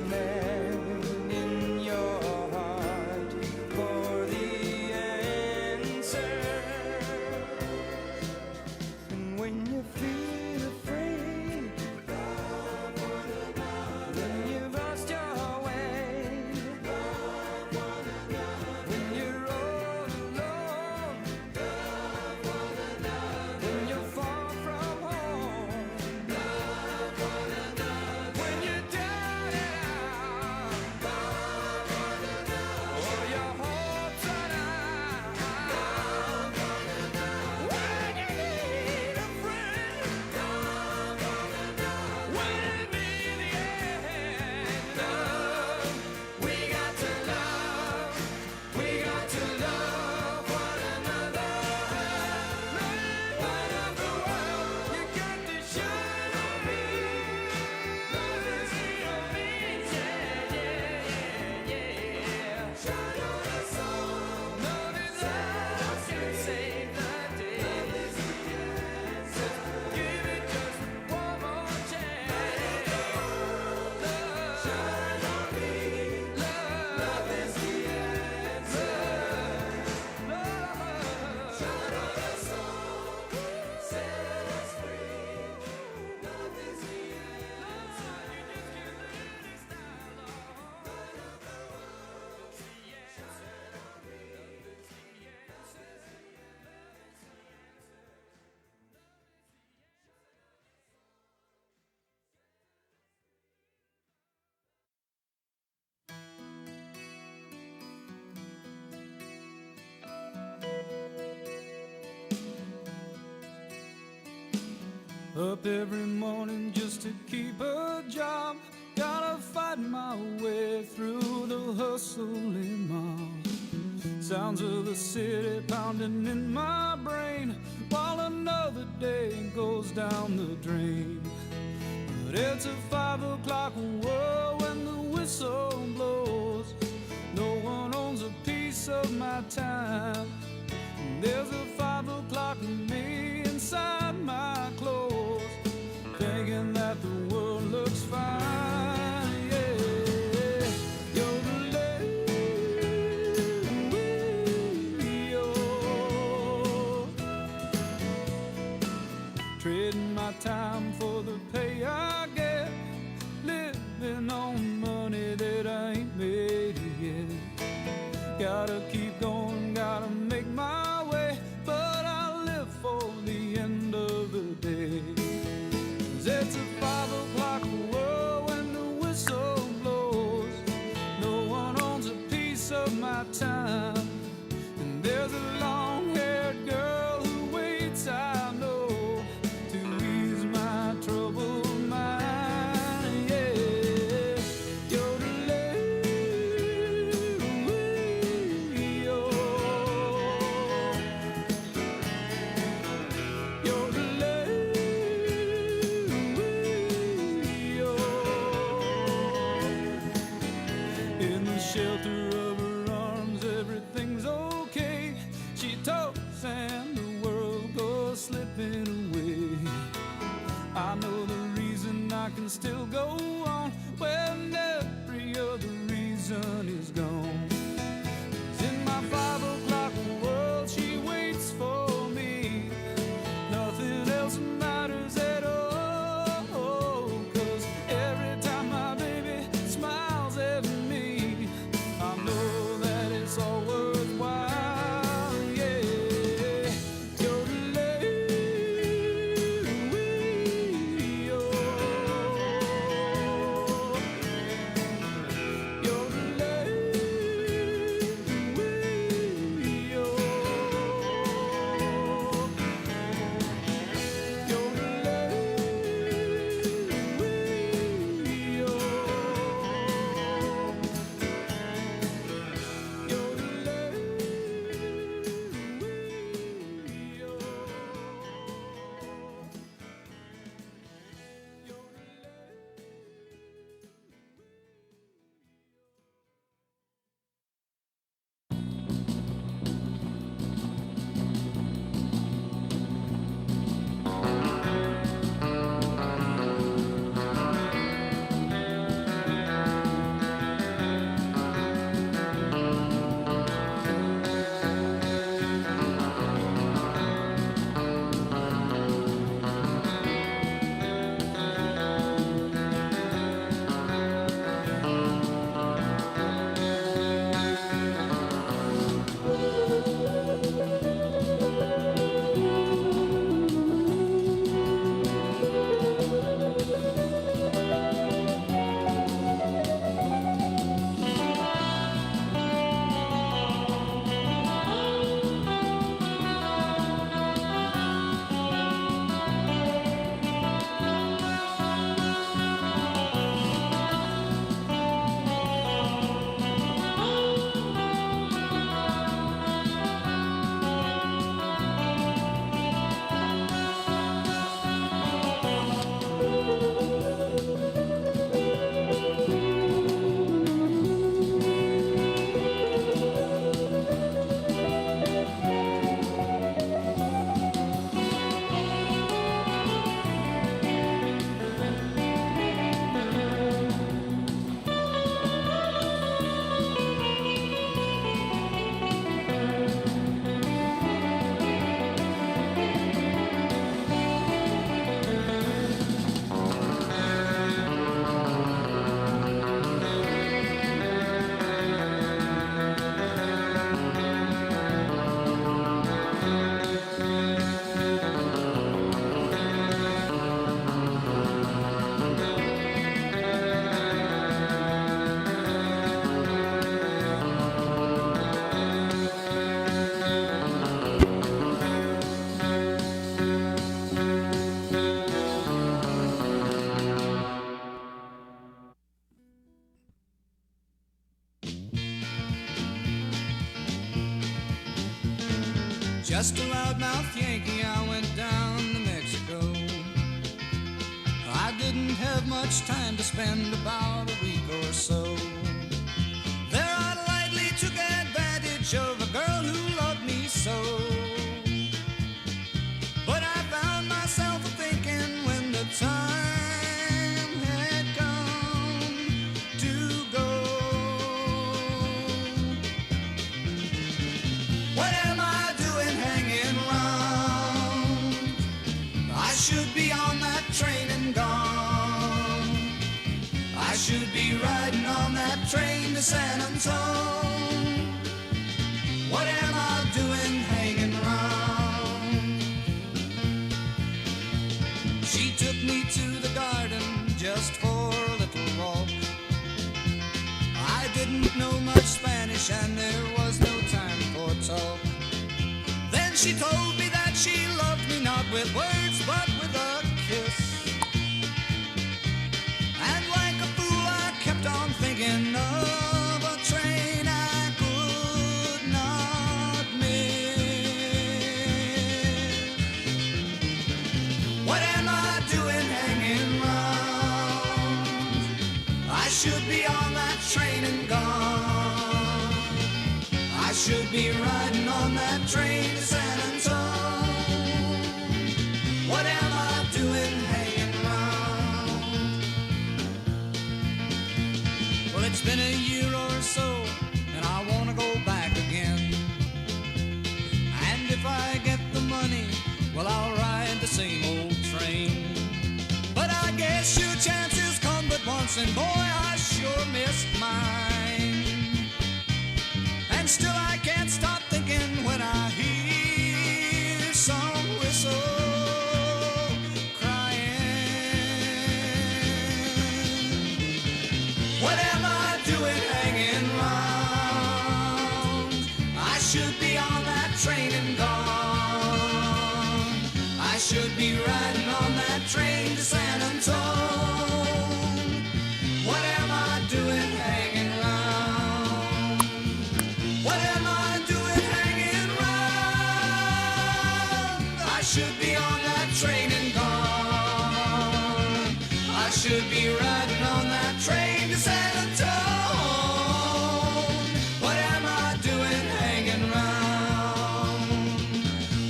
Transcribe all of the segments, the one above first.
man in your heart for the answer. And when you feel afraid, love one another. When you've lost your way, love one another. When you're all alone, love one another. When you're far from home, love one another. When you're down and out, love one another. Or your hopes run out, love one another. When you need a friend, love one another. When it be the end, love, we got to love, we got to love one another. Light up the world, you got to shine on me. Love is the only yeah. Shine on us all. No desire can save the day. Love is the answer. Give it just one more chance. Love, shine on me. Love is the answer. Love, shine on us all. Set us free. Love is the answer. You just can't live this style long. Light up the world. Shine on me. Love is the answer. Up every morning just to keep a job. Gotta fight my way through the hustling mob. Sounds of the city pounding in my brain while another day goes down the drain. But it's a 5 o'clock world when the whistle blows. No one owns a piece of my time. There's a 5 o'clock in me inside my clothes, thinking that the world looks fine, yeah. Trading my time for the pay I get, living on money that I ain't made yet. Gotta keep going, gotta make my way, but I live for the end of the day. 'Cause it's a 5 o'clock world when the whistle blows. No one owns a piece of my time. And there's a long-haired girl who waits, I know, to ease my troubled mind, yeah. In the shelter of her arms, everything's okay. She talks and the world goes slipping away. I know the reason I can still go on when every other reason is gone. 'Cause in my 5 o'clock world, she waits for me. Nothing else matters at all. 'Cause every time my baby smiles at me, I Just a loudmouth Yankee, I went down to Mexico. I didn't have much time to spend, about a week or so. There I lightly took advantage of a girl who loved me so. But I found myself thinking when the time had come to go, what am I doing hanging round? I should be on that train and gone. I should be riding on that train to San Antone. What am I doing hanging round? She took me to the garden just for a little walk. I didn't know much Spanish and there was no time for talk. Then she told me that she loved me not with words but with a kiss. And like a fool I kept on thinking of a train I could not miss. What am I doing hanging round? I should be on that train and gone. I should be riding on that train to San Antone. What am I doing hanging round? Well, it's been a year or so, and I want to go back again. And if I get the money, well, I'll ride the same old train. But I guess your chances come but once, and boy, I sure missed mine. And still I can't stop thinking when I hear some whistle crying. What am I doing hanging round? I should be on that train and gone. I should be riding on that train to San Antone. What am I doing hanging round? What am I doing hanging round? I should be on that train and gone. I should be riding on that train to San Antone. What am I doing hanging round?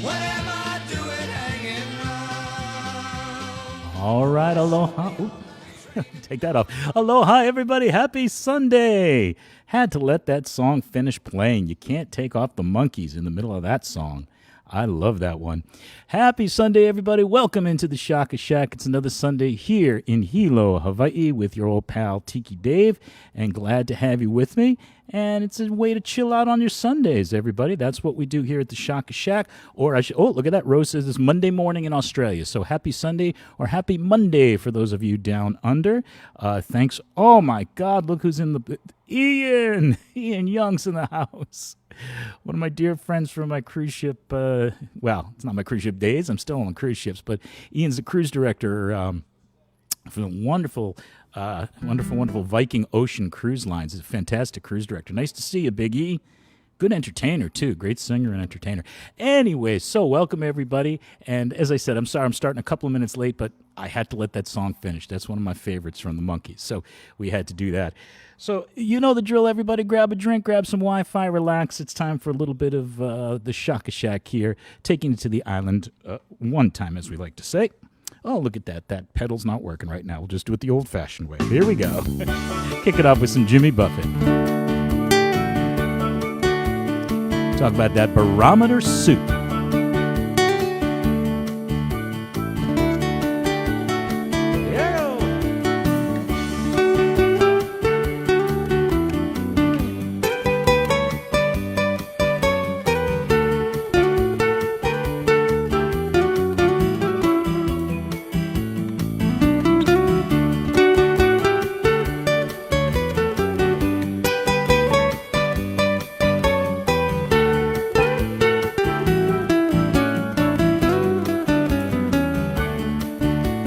What am I doing hanging round? All right, aloha. Ooh. Take that off. Aloha, everybody. Happy Sunday. Had to let that song finish playing. You can't take off the monkeys in the middle of that song. I love that one. Happy Sunday, everybody. Welcome into the Shaka Shack. It's another Sunday here in Hilo, Hawaii with your old pal Tiki Dave, and glad to have you with me. And it's a way to chill out on your Sundays, everybody. That's what we do here at the Shaka Shack. Or oh, look at that. Rose says it's Monday morning in Australia. So happy Sunday or happy Monday for those of you down under. Thanks. Oh, my God. Look who's in the... Ian Young's in the house. One of my dear friends from my cruise ship. Well, it's not my cruise ship days. I'm still on cruise ships. But Ian's the cruise director for the wonderful Viking Ocean Cruise Lines. He's a fantastic cruise director. Nice to see you, Big E. Good entertainer, too. Great singer and entertainer. Anyway, so welcome, everybody. And as I said, I'm sorry I'm starting a couple of minutes late, but I had to let that song finish. That's one of my favorites from the Monkees, so we had to do that. So you know the drill, everybody. Grab a drink, grab some Wi-Fi, relax. It's time for a little bit of the Shaka Shack here, taking it to the island one time, as we like to say. Oh, look at that. That pedal's not working right now. We'll just do it the old-fashioned way. Here we go. Kick it off with some Jimmy Buffett. Talk about that barometer soup.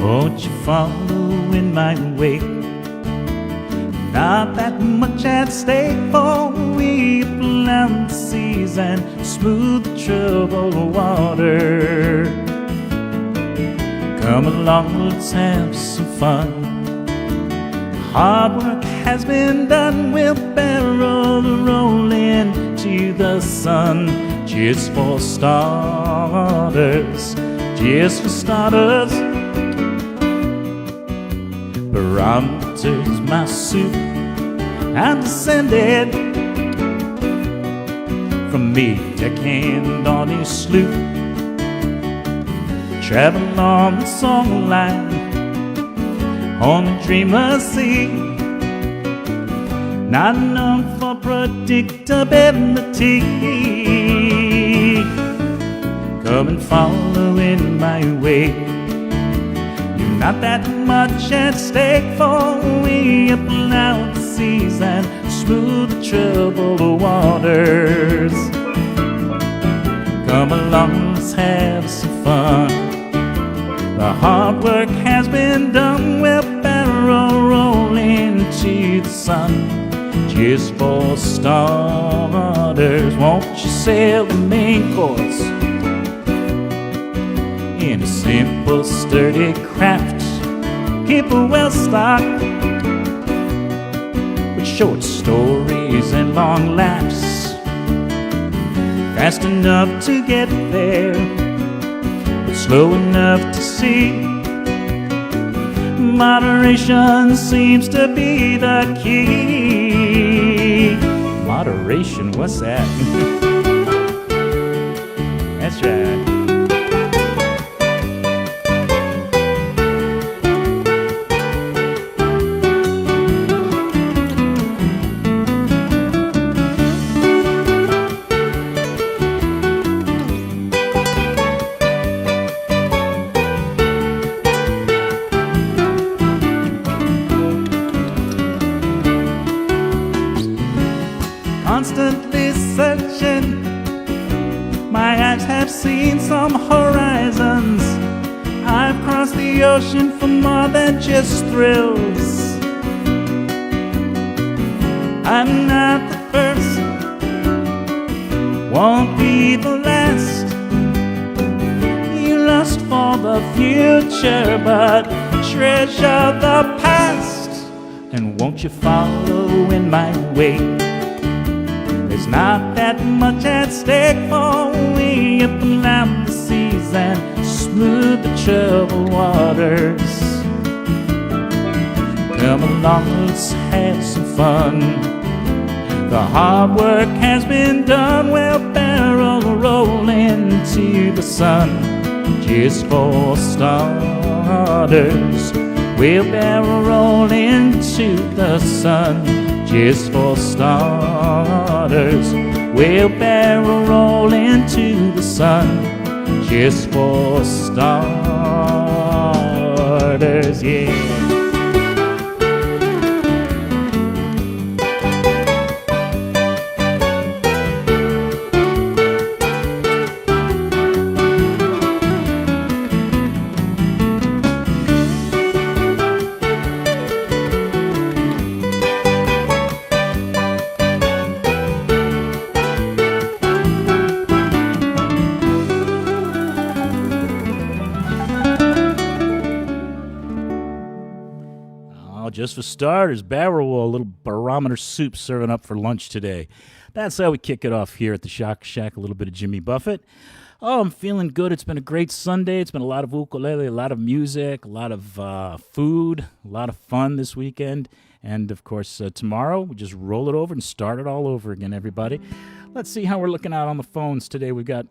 Won't you follow in my wake? Not that much at stake for we way up around the seas and smooth the troubled water. Come along, let's have some fun. Hard work has been done, we'll barrel rolling to the sun. Cheers for starters, cheers for starters. Barometers, my suit, I'm descended from me, deckhand on his sloop. Travel on the song line, on the dreamer's sea, not known for predictability. Come and follow in my way. You're not that much at stake for we up loud the seas and smooth the troubled waters. Come along, let's have some fun. The hard work has been done, we'll barrel rolling to the sun. Cheers for starters, won't you sail the main course in a simple, sturdy craft? Keep it well stocked with short stories and long laughs. Fast enough to get there, but slow enough to see. Moderation seems to be the key. Moderation, what's that? That's right. Constantly searching, my eyes have seen some horizons. I've crossed the ocean for more than just thrills. I'm not the first, won't be the last. You lust for the future, but treasure the past. And won't you follow in my way? There's not that much at stake for we up and down the seas and smooth the troubled waters. Come along, let's have some fun. The hard work has been done, we'll barrel rolling to the sun. Cheers for starters, we'll barrel rolling to the sun. Cheers for starters, we'll barrel roll into the sun. Cheers for starters, yeah. Just for starters, barrel roll, a little barometer soup serving up for lunch today. That's how we kick it off here at the Shaka Shack, a little bit of Jimmy Buffett. Oh, I'm feeling good. It's been a great Sunday. It's been a lot of ukulele, a lot of music, a lot of food, a lot of fun this weekend. And, of course, tomorrow, we just roll it over and start it all over again, everybody. Let's see how we're looking out on the phones today. We've got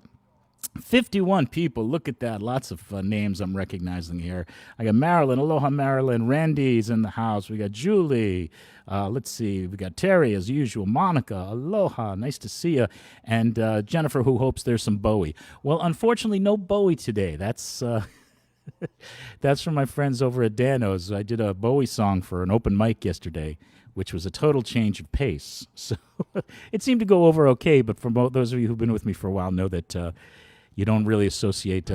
51 people. Look at that. Lots of names I'm recognizing here. I got Marilyn. Aloha, Marilyn. Randy's in the house. We got Julie. Let's see. We got Terry, as usual. Monica. Aloha. Nice to see you. And Jennifer, who hopes there's some Bowie. Well, unfortunately, no Bowie today. That's that's from my friends over at Dano's. I did a Bowie song for an open mic yesterday, which was a total change of pace. So it seemed to go over okay, but for those of you who've been with me for a while know that you don't really associate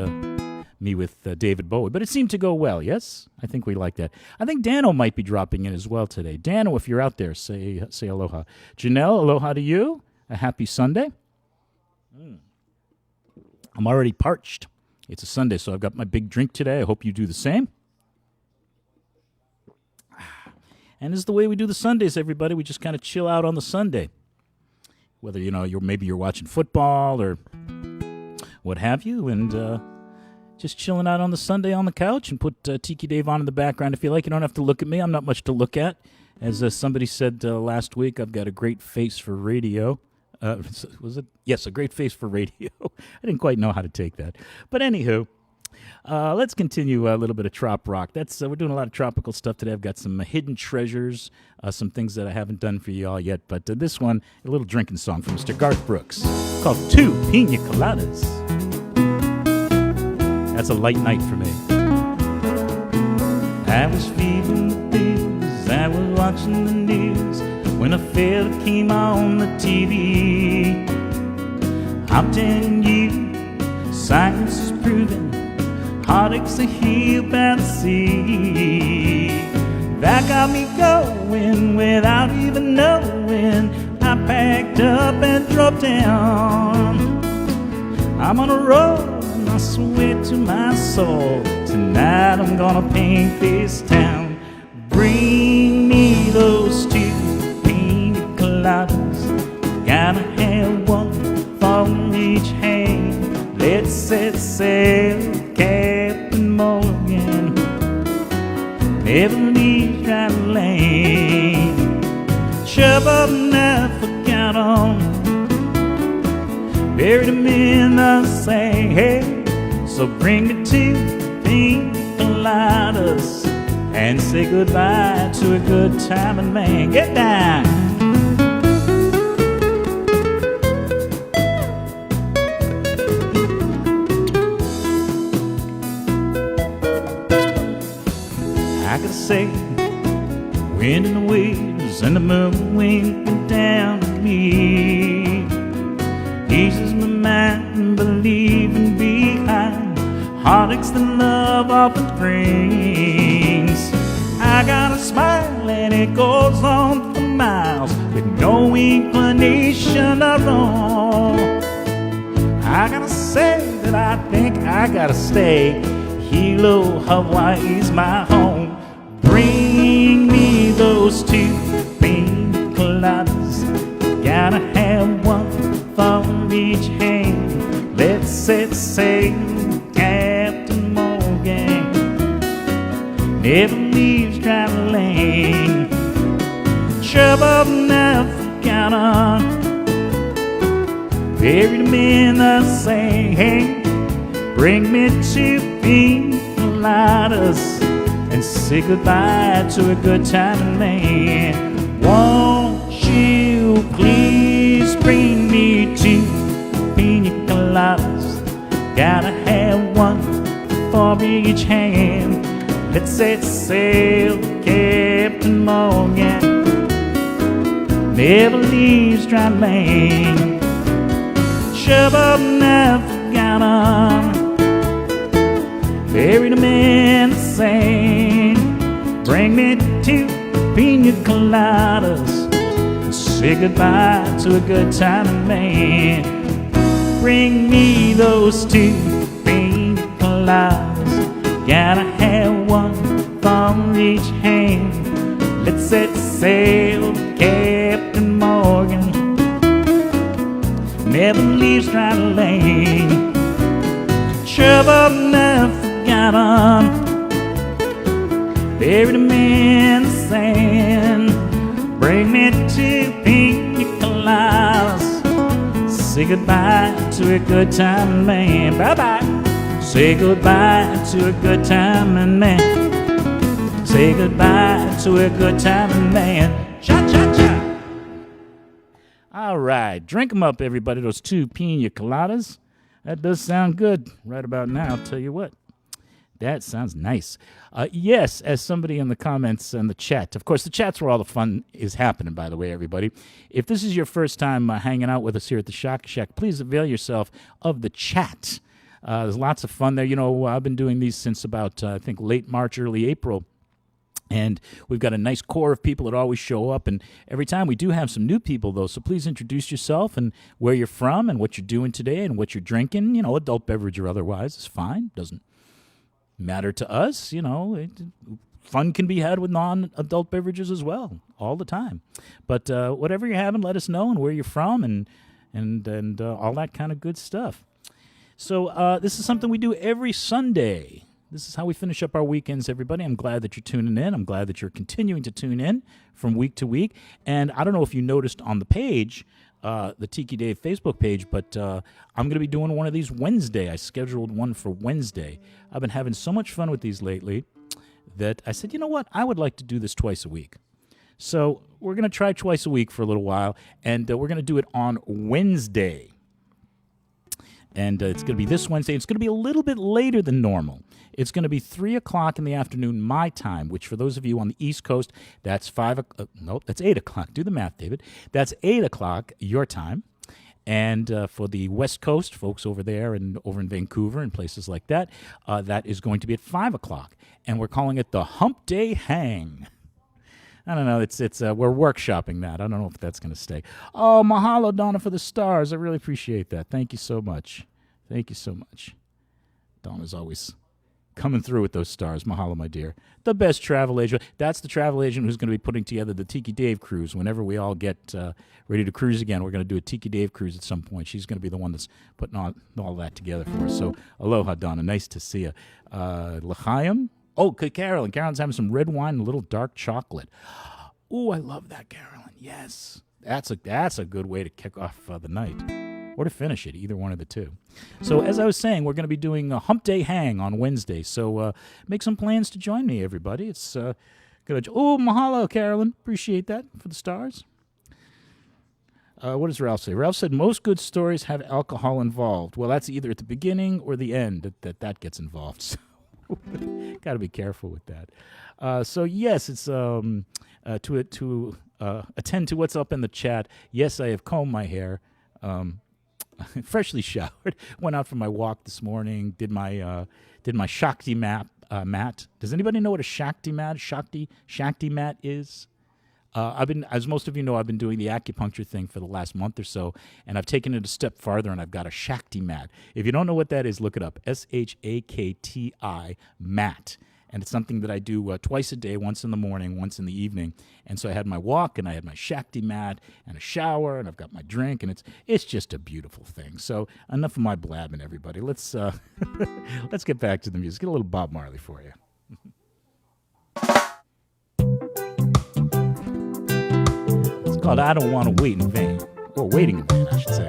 me with David Bowie. But it seemed to go well, yes? I think we like that. I think Dano might be dropping in as well today. Dano, if you're out there, say aloha. Janelle, aloha to you. A happy Sunday. I'm already parched. It's a Sunday, so I've got my big drink today. I hope you do the same. And this is the way we do the Sundays, everybody. We just kind of chill out on the Sunday. Whether, you're watching football or what have you, and just chilling out on the Sunday on the couch and put Tiki Dave on in the background. If you like, you don't have to look at me. I'm not much to look at. As somebody said last week, I've got a great face for radio. Was it? Yes, a great face for radio. I didn't quite know how to take that. But anywho, let's continue a little bit of trop rock. We're doing a lot of tropical stuff today. I've got some hidden treasures, some things that I haven't done for you all yet. But this one, a little drinking song from Mr. Garth Brooks called Two Pina Coladas. That's a light night for me. I was feeling the blues, I was watching the news, when a fella came on the TV. I'm telling you, science is proving heartaches are healed by the sea. That got me going without even knowing. I packed up and drove down. I'm on a road and I swear to my soul, tonight I'm gonna paint this town. Bring me those two pina coladas, gotta have one for each hand. Let's set sail, Captain Morgan, never leave dry lane. Shove up and I forgot on, buried him in the sand. So bring me two pina coladas and say goodbye to a good timing man. Get down. I could say wind and the waves and the moon winking down at me eases my mind, believing behind heartaches that love often brings. I got a smile and it goes on for miles with no inclination at all. I gotta say that I think I gotta stay. Hilo, Hawaii's my home. Bring me those two pina coladas, gotta have one for each hand. Let's set sail, Captain Morgan, never leaves dry lane. Shove up and I forgot on, buried him in the sand. Bring me two pina coladas and say goodbye to a good timing man. Won't you please bring me two pina coladas, gotta have one for each hand. Let's set sail, Captain Morgan, never leaves dry lane. Shove up and I forgot on, buried him in the sand. Bring me two pina coladas, say goodbye to a good timing man. Bring me those two pina coladas, gotta have one for each hand. Let's set sail, Captain Morgan, never leaves dry lane. Shove up and I forgot on, buried him in the sand. Bring me two pina coladas, say goodbye to a good timing man. Bye-bye. Say goodbye to a good timing man. Say goodbye to a good timing man. Cha-cha-cha. All right, drink them up, everybody, those two pina coladas. That does sound good right about now, I'll tell you what. That sounds nice. Yes, as somebody in the comments and the chat, of course, the chat's where all the fun is happening, by the way, everybody. If this is your first time hanging out with us here at the Shaka Shack, please avail yourself of the chat. There's lots of fun there. You know, I've been doing these since about, I think, late March, early April. And we've got a nice core of people that always show up. And every time we do have some new people, though. So please introduce yourself and where you're from and what you're doing today and what you're drinking. Adult beverage or otherwise is fine. Doesn't matter to us. Fun can be had with non-adult beverages as well, all the time. But whatever you're having, let us know and where you're from and all that kind of good stuff. So this is something we do every Sunday. This is how we finish up our weekends, everybody. I'm glad that you're tuning in. I'm glad that you're continuing to tune in from week to week. And I don't know if you noticed on the page, the Tiki Dave Facebook page, but I'm going to be doing one of these Wednesday. I scheduled one for Wednesday. I've been having so much fun with these lately that I said, you know what? I would like to do this twice a week. So we're going to try twice a week for a little while, and we're going to do it on Wednesday. And it's going to be this Wednesday. It's going to be a little bit later than normal. It's going to be 3 o'clock in the afternoon my time, which for those of you on the East Coast, that's 8 o'clock. Do the math, David. That's 8 o'clock your time. And for the West Coast, folks over there and over in Vancouver and places like that, that is going to be at 5 o'clock. And we're calling it the Hump Day Hang. I don't know. It's we're workshopping that. I don't know if that's going to stay. Oh, mahalo, Donna, for the stars. I really appreciate that. Thank you so much. Thank you so much. Donna's always coming through with those stars. Mahalo, my dear. The best travel agent. That's the travel agent who's going to be putting together the Tiki Dave cruise. Whenever we all get ready to cruise again, we're going to do a Tiki Dave cruise at some point. She's going to be the one that's putting all that together for us. So aloha, Donna. Nice to see you. L'chaim. Oh, Carolyn. Carolyn's having some red wine and a little dark chocolate. Oh, I love that, Carolyn. Yes. That's a good way to kick off the night. Or to finish it, either one of the two. So as I was saying, we're going to be doing a Hump Day Hang on Wednesday. So make some plans to join me, everybody. It's good. Oh, mahalo, Carolyn. Appreciate that for the stars. What does Ralph say? Ralph said most good stories have alcohol involved. Well, that's either at the beginning or the end that gets involved. So got to be careful with that. So yes, it's to attend to what's up in the chat. Yes, I have combed my hair. Freshly showered. Went out for my walk this morning. Did my Shakti mat. Does anybody know what a Shakti mat is? As most of you know, I've been doing the acupuncture thing for the last month or so, and I've taken it a step farther, and I've got a Shakti mat. If you don't know what that is, look it up. SHAKTI mat. And it's something that I do twice a day, once in the morning, once in the evening. And so I had my walk, and I had my Shakti mat, and a shower, and I've got my drink, and it's just a beautiful thing. So enough of my blabbing, everybody. Let's let's get back to the music. Get a little Bob Marley for you. It's called I Don't Want to Wait in Vain. Or Waiting in Vain, I should say.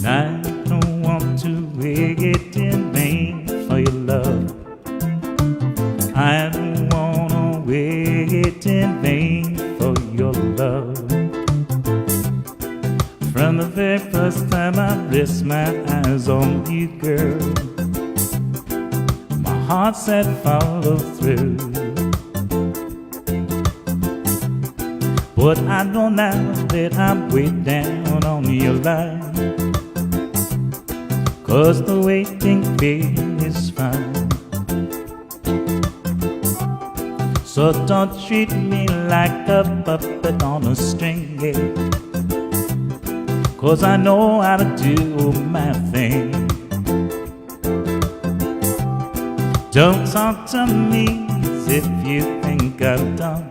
I don't want to wait in vain for your love. I don't want to wait in vain for your love. From the very first time I rest my eyes on you, girl, my heart said follow through. But I know now that I'm way down on your line, 'cause the waiting game is fine. So don't treat me like a puppet on a string, yeah, 'cause I know how to do my thing. Don't talk to me as if you think I'm dumb.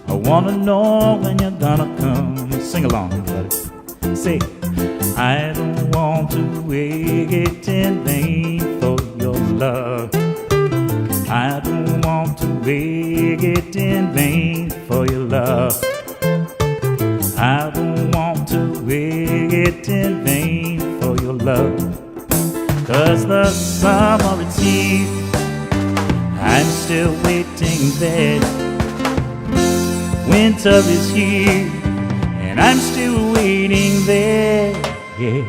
I wanna know when you're gonna come. Sing along, everybody. Say, I don't want to wait in vain for your love. I don't want to wait in vain for your love. I don't want to wait in vain for your love. 'Cause the summer is here, I'm still waiting there. Winter is here, and I'm still waiting there. Yeah.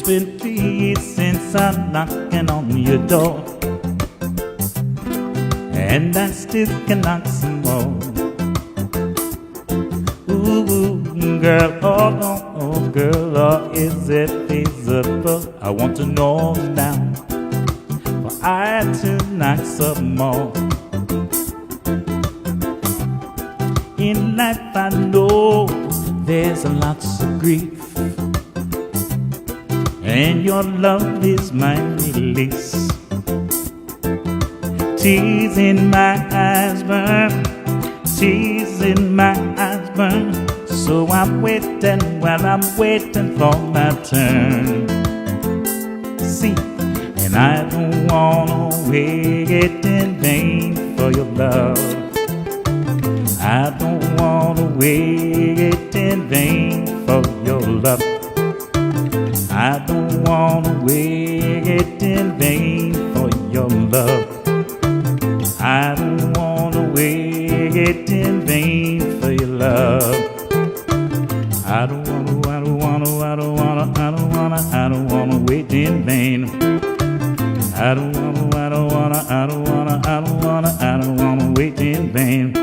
been 3 years since I'm knocking on your door, and I still can knock some more. Ooh, girl, oh, girl, oh, is it feasible? I want to know now, for I to knock some more. In life I know there's lots of grief, and your love is my release. Tears in my eyes burn, tears in my eyes burn. So I'm waiting while I'm waiting for my turn. See, and I don't wanna wait in vain for your love. I don't wanna wait in vain for your love. I don't wanna wait in vain for your love. I don't wanna wait in vain for your love. I don't wanna wait in vain. I don't wanna wait in vain.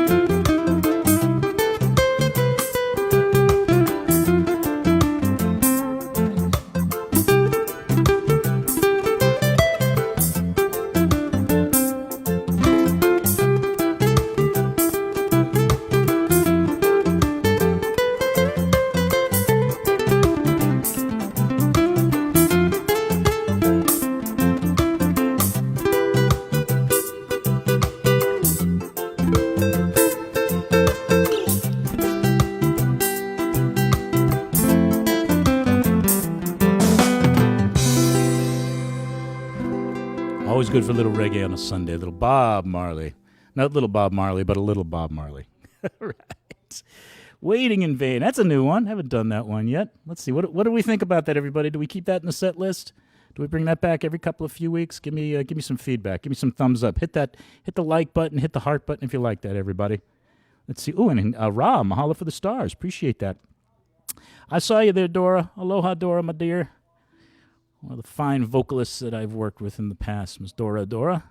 Always good for a little reggae on a Sunday. A little Bob Marley. Not little Bob Marley, but a little Bob Marley. Right. Waiting in Vain. That's a new one. Haven't done that one yet. Let's see. What do we think about that, everybody? Do we keep that in the set list? Do we bring that back every couple of few weeks? Give me some feedback. Give me some thumbs up. Hit the like button. Hit the heart button if you like that, everybody. Let's see. Oh, and Ra, mahalo for the stars. Appreciate that. I saw you there, Dora. Aloha, Dora, my dear. One of the fine vocalists that I've worked with in the past, Miss Dora.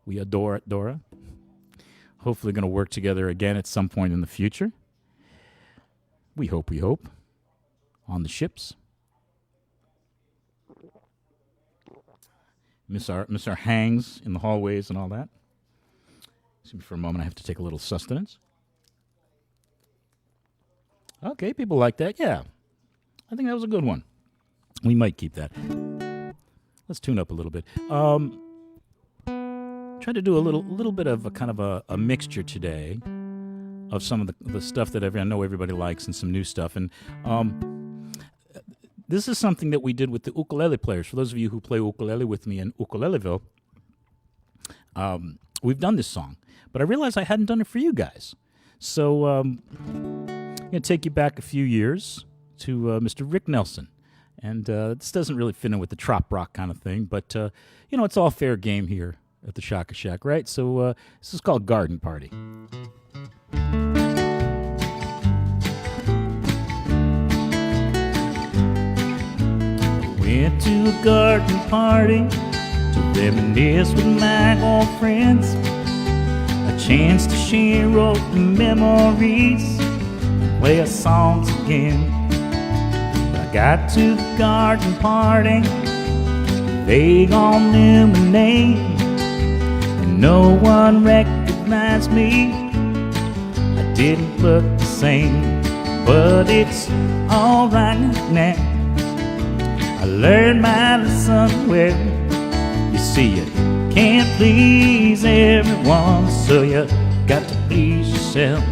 We adore it, Dora. Hopefully going to work together again at some point in the future. We hope. On the ships. Miss our hangs in the hallways and all that. Excuse me for a moment, I have to take a little sustenance. Okay, people like that. Yeah. I think that was a good one. We might keep that. Let's tune up a little bit. Try to do a little bit of a kind of a mixture today of some of the stuff that I know everybody likes and some new stuff. And this is something that we did with the ukulele players. For those of you who play ukulele with me in Ukuleleville, we've done this song. But I realized I hadn't done it for you guys. So I'm going to take you back a few years to Mr. Rick Nelson. And this doesn't really fit in with the trop rock kind of thing, but, it's all fair game here at the Shaka Shack, right? So this is called Garden Party. Went to a garden party to reminisce with my old friends. A chance to share old memories and play our songs again. Got to the garden party, they all knew my name, and no one recognized me. I didn't look the same, but it's alright now. I learned my lesson well. You see, you can't please everyone, so you got to please yourself.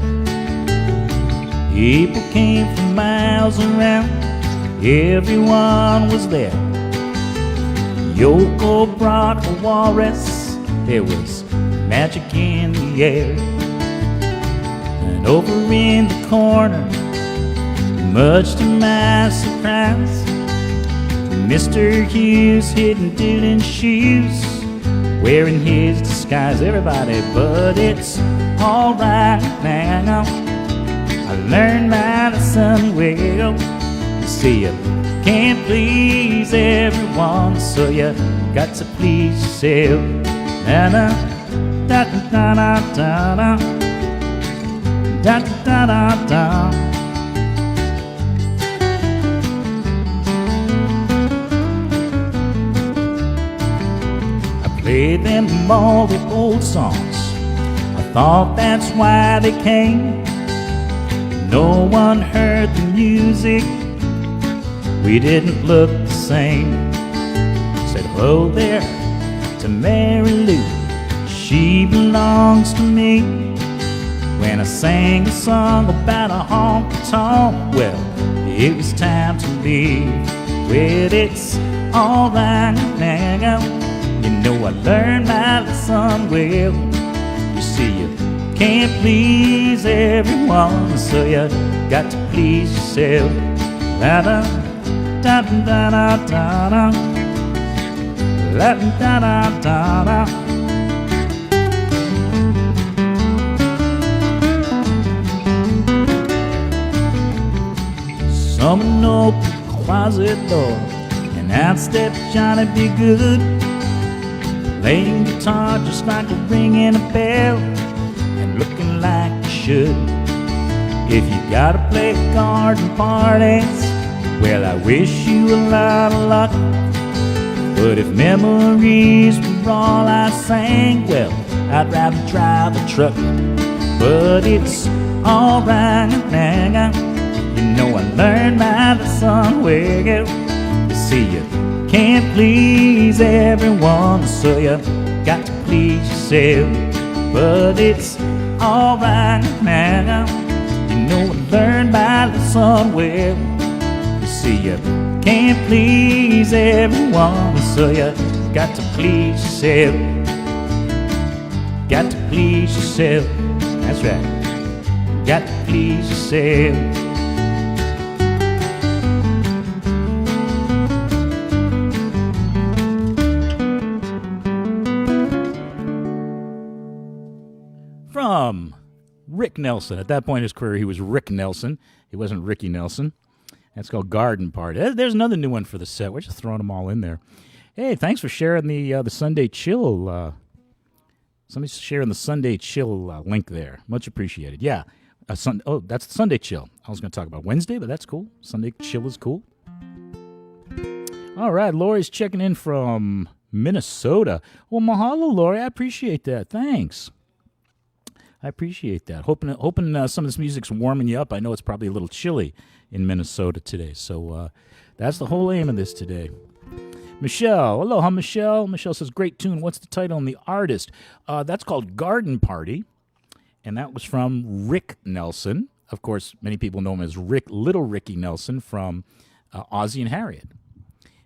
People came from miles around, everyone was there. Yoko brought a walrus, there was magic in the air. And over in the corner, much to my surprise, Mr. Hughes hidden dude in shoes, wearing his disguise. Everybody, but it's alright now. I learned my lesson well. You see, you can't please everyone, so you got to please yourself. Da da da da da da da da da da. I played them all the old songs. I thought that's why they came. No one heard the music. We didn't look the same. Said hello there to Mary Lou. She belongs to me. When I sang a song about a honky-tonk, well, it was time to leave. Well, it's alright now. You know I learned my lesson well. You see, you can't please everyone, so you got to please yourself. La da da da da da da, la da da da da. Someone opened the closet door, and out stepped Johnny Be Good, playing guitar just like a ringing a bell, and looking like you should. If you gotta play garden parties, well, I wish you a lot of luck. But if memories were all I sang, well, I'd rather drive a truck. But it's alright now. You know I learned my lesson well. You see, you can't please everyone, so you got to please yourself. But it's alright now. You know I learned my lesson well. You see, you can't please everyone, so you got to please yourself. Got to please yourself. That's right. Got to please yourself. From Rick Nelson. At that point in his career, he was Rick Nelson. He wasn't Ricky Nelson. That's called Garden Party. There's another new one for the set. We're just throwing them all in there. Hey, thanks for sharing the Sunday Chill. Somebody's sharing the Sunday Chill link there. Much appreciated. Yeah. That's the Sunday Chill. I was going to talk about Wednesday, but that's cool. Sunday Chill is cool. All right, Lori's checking in from Minnesota. Well, mahalo, Lori. I appreciate that. Thanks. I appreciate that. Hoping some of this music's warming you up. I know it's probably a little chilly in Minnesota today. So that's the whole aim of this today. Michelle. Aloha, Michelle. Michelle says, great tune. What's the title and the artist? That's called Garden Party. And that was from Rick Nelson. Of course, many people know him as Little Ricky Nelson from Ozzie and Harriet.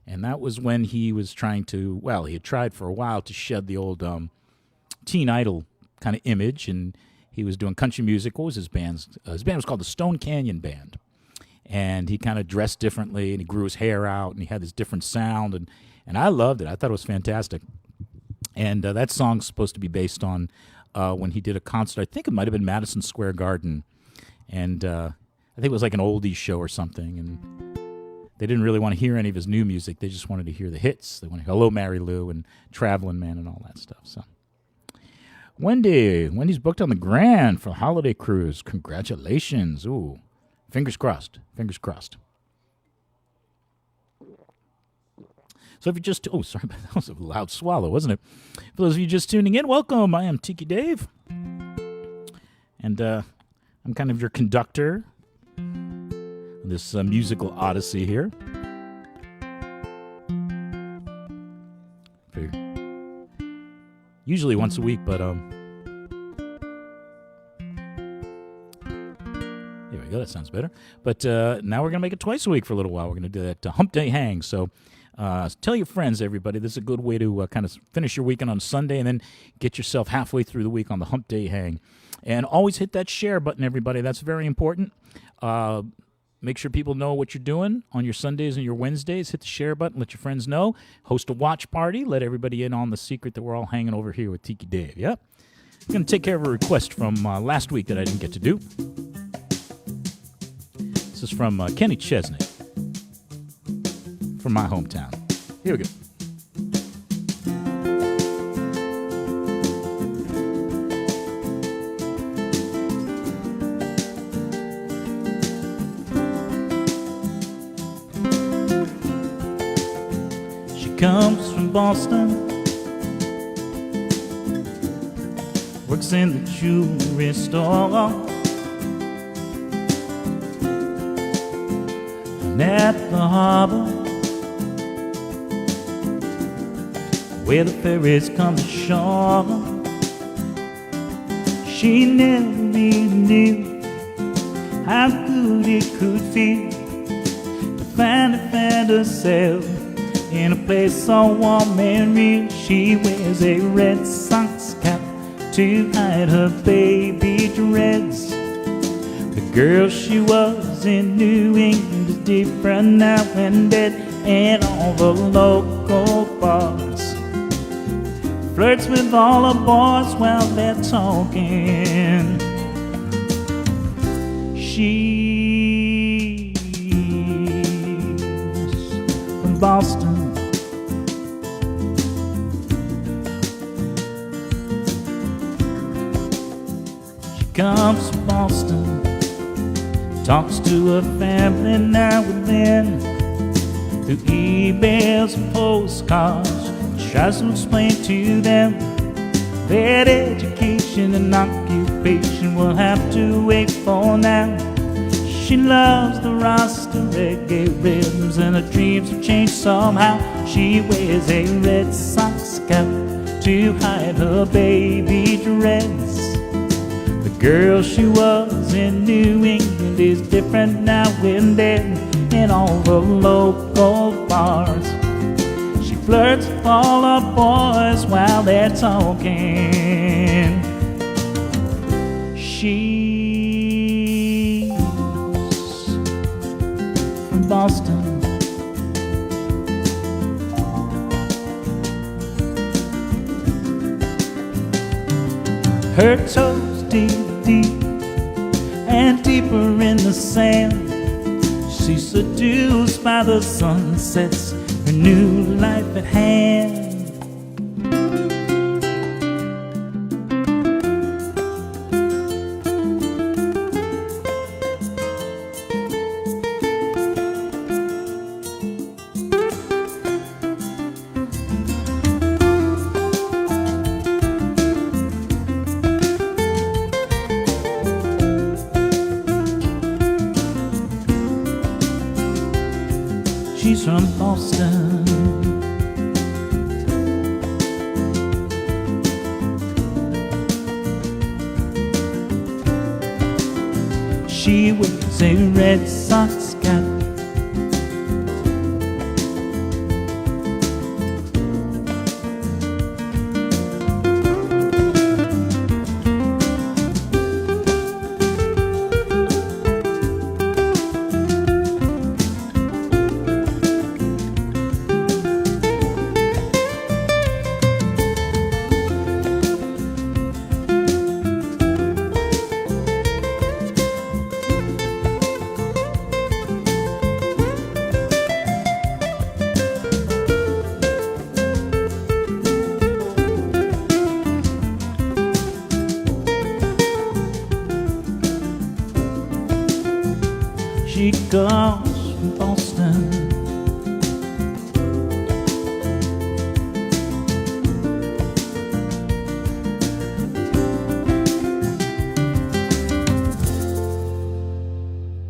And that was when he was trying to, well, he had tried for a while to shed the old teen idol kind of image, and he was doing country music. What was his band? His band was called the Stone Canyon Band, and he kind of dressed differently, and he grew his hair out, and he had this different sound, and I loved it. I thought it was fantastic. And that song's supposed to be based on when he did a concert. I think it might have been Madison Square Garden, and I think it was like an oldies show or something, and they didn't really want to hear any of his new music. They just wanted to hear the hits. They wanted Hello, Mary Lou, and Traveling Man, and all that stuff. So. Wendy's booked on the Grand for a holiday cruise. Congratulations. Ooh, fingers crossed. Fingers crossed. So if you just, sorry, that was a loud swallow, wasn't it? For those of you just tuning in, welcome. I am Tiki Dave. And I'm kind of your conductor on this musical odyssey here. Usually once a week, but there we go. That sounds better. But now we're going to make it twice a week for a little while. We're going to do that Hump Day Hang. So tell your friends, everybody. This is a good way to kind of finish your weekend on Sunday and then get yourself halfway through the week on the Hump Day Hang. And always hit that share button, everybody. That's very important. Make sure people know what you're doing on your Sundays and your Wednesdays. Hit the share button. Let your friends know. Host a watch party. Let everybody in on the secret that we're all hanging over here with Tiki Dave. Yep. I'm going to take care of a request from last week that I didn't get to do. This is from Kenny Chesney. from my hometown. Here we go. She comes from Boston, works in the jewelry store, and at the harbor where the ferries come to shore. She never even knew how good it could feel to find herself in a place so warm and real. She wears a Red Sox cap to hide her baby dreads. The girl she was in New England is different now and then, and all the local bars flirts with all the boys while they're talking. She's from Boston. She comes from Boston, talks to her family now and then through emails and postcards. Tries to explain to them that education and occupation will have to wait for now. She loves the Rasta reggae rhythms, and her dreams have changed somehow. She wears a Red Sox cap to hide her baby dreads. The girl she was in New England is different now and then, in all the local bars flirts with all the boys while they're talking. She's from Boston. Her toes deep, deep, and deeper in the sand. She's seduced by the sunsets, a new life at hand. She's from Boston. She wears a Red Sox cap. She comes from Boston.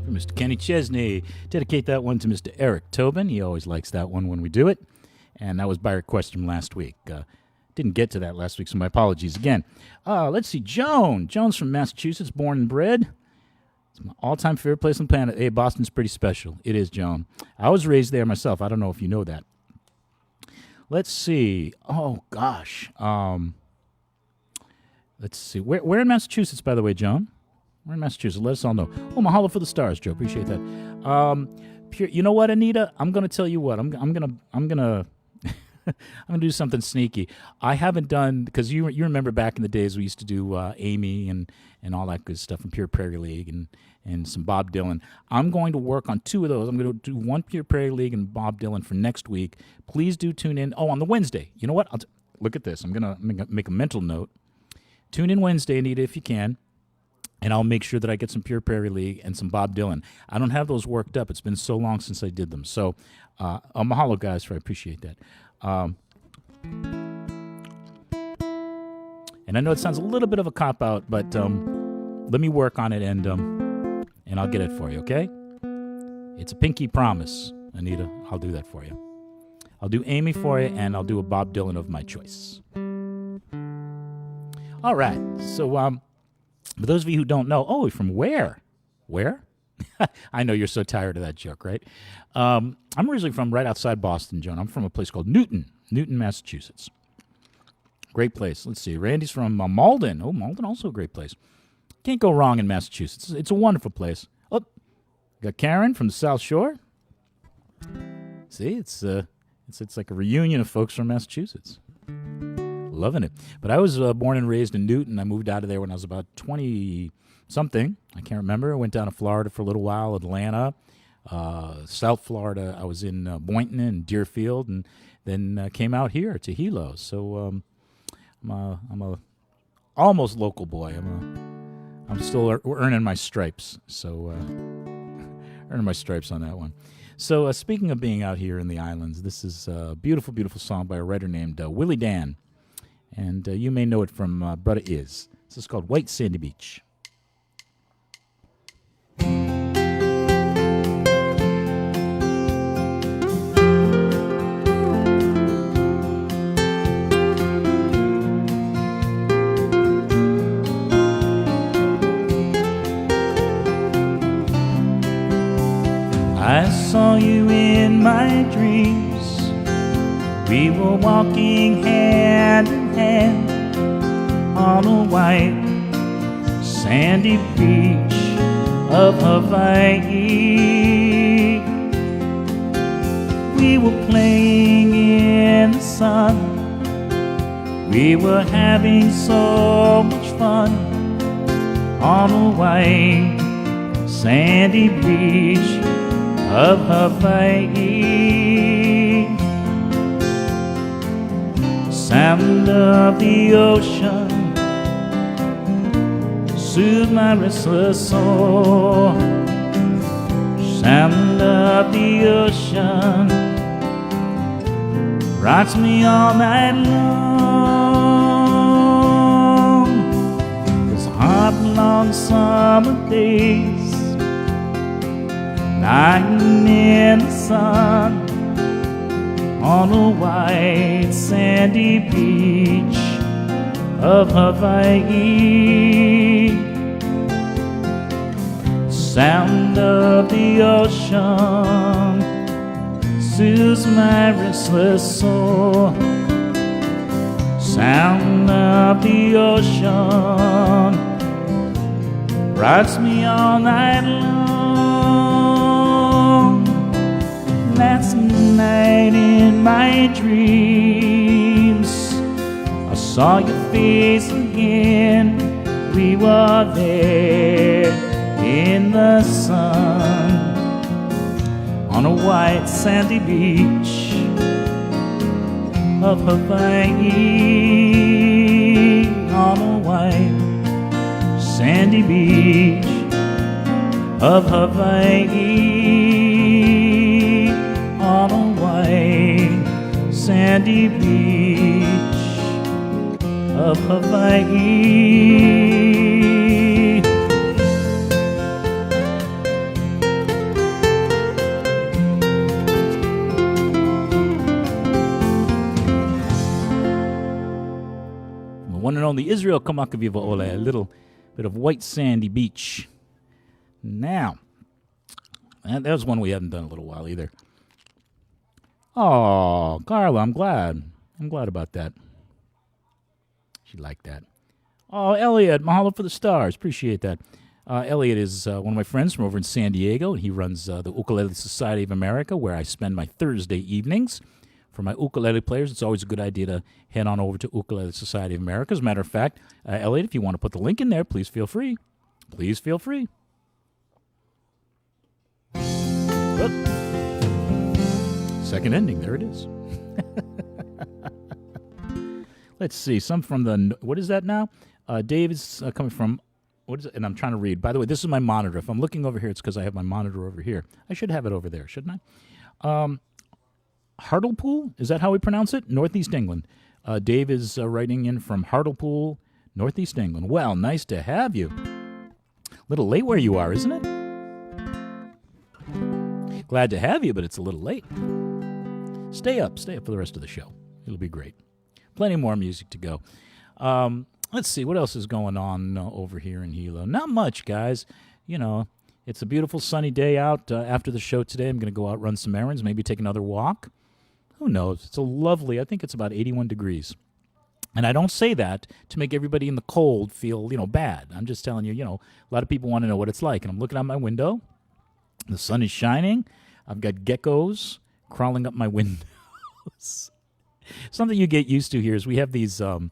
For Mr. Kenny Chesney, dedicate that one to Mr. Eric Tobin. He always likes that one when we do it. And that was by request from last week. Didn't get to that last week, so my apologies again. Let's see, Joan. Joan's from Massachusetts, born and bred. It's my all-time favorite place on the planet. Hey, Boston's pretty special. It is, Joan. I was raised there myself. I don't know if you know that. Let's see. Oh, gosh. Let's see. Where in Massachusetts, by the way, Joan? We're in Massachusetts. Let us all know. Oh, Mahalo for the stars, Joe. Appreciate that. You know what, Anita? I'm gonna tell you what. I'm gonna gonna do something sneaky. I haven't done because you remember back in the days we used to do Amy and all that good stuff from Pure Prairie League and some Bob Dylan. I'm going to work on two of those. I'm going to do one Pure Prairie League and Bob Dylan for next week. Please do tune in. Oh, on the Wednesday. You know what? Look at this. I'm gonna make a mental note. Tune in Wednesday, Anita, if you can. And I'll make sure that I get some Pure Prairie League and some Bob Dylan. I don't have those worked up. It's been so long since I did them. So, mahalo, guys, I appreciate that. And I know it sounds a little bit of a cop-out, but let me work on it, and I'll get it for you, okay? It's a pinky promise, Anita. I'll do that for you. I'll do Amy for you, and I'll do a Bob Dylan of my choice. All right. So, for those of you who don't know, from where? Where? I know you're so tired of that joke, right? I'm originally from right outside Boston, Joan. I'm from a place called Newton, Massachusetts. Great place. Let's see. Randy's from Malden. Oh, Malden, also a great place. Can't go wrong in Massachusetts. It's a wonderful place. Oh, got Karen from the South Shore. See, it's like a reunion of folks from Massachusetts. Loving it. But I was born and raised in Newton. I moved out of there when I was about 20-something. I can't remember. I went down to Florida for a little while, Atlanta. South Florida, I was in Boynton and Deerfield, and then came out here to Hilo. So I'm a almost local boy. I'm still earning my stripes. So earning my stripes on that one. So speaking of being out here in the islands, this is a beautiful, beautiful song by a writer named Willie Dan. And you may know it from Brudda Is. This is called White Sandy Beach. I saw you in my dreams. We were walking hand in hand on a white sandy beach of Hawaii. We were playing in the sun. We were having so much fun on a white sandy beach of Hawaii. Sound of the ocean soothe my restless soul. Sound of the ocean rocks me all night long. Those hot, long summer days, lying in the sun on a white sandy beach of Hawaii. Sound of the ocean soothes my restless soul. Sound of the ocean rocks me all night long. Last night in my dreams, I saw your face again. We were there in the sun on a white sandy beach of Hawaii. On a white sandy beach of Hawaii. On a white sandy beach of Hawaii. The one and only Israel Kamakaviva Ole, a little bit of white sandy beach. Now, that was one we haven't done in a little while either. Oh, Carla, I'm glad. I'm glad about that. She liked that. Oh, Elliot, mahalo for the stars. Appreciate that. Elliot is one of my friends from over in San Diego, and he runs the Ukulele Society of America, where I spend my Thursday evenings For my ukulele players, it's always a good idea to head on over to Ukulele Society of America. As a matter of fact, Elliot, if you want to put the link in there, please feel free. Please feel free. But second ending, there it is. Let's see, some from the, what is that now? Dave is coming from, what is it? And I'm trying to read. By the way, this is my monitor. If I'm looking over here, it's because I have my monitor over here. I should have it over there, shouldn't I? Hartlepool, is that how we pronounce it? Northeast England. Dave is writing in from Hartlepool, Northeast England. Well, nice to have you. A little late where you are, isn't it? Glad to have you, but it's a little late. Stay up for the rest of the show. It'll be great. Plenty more music to go. Let's see, what else is going on over here in Hilo? Not much, guys. You know, it's a beautiful sunny day out. After the show today, I'm going to go out, run some errands, maybe take another walk. Who knows? It's a lovely, I think it's about 81 degrees. And I don't say that to make everybody in the cold feel, bad. I'm just telling you, a lot of people want to know what it's like. And I'm looking out my window. The sun is shining. I've got geckos crawling up my windows. Something you get used to here is we have these, geckos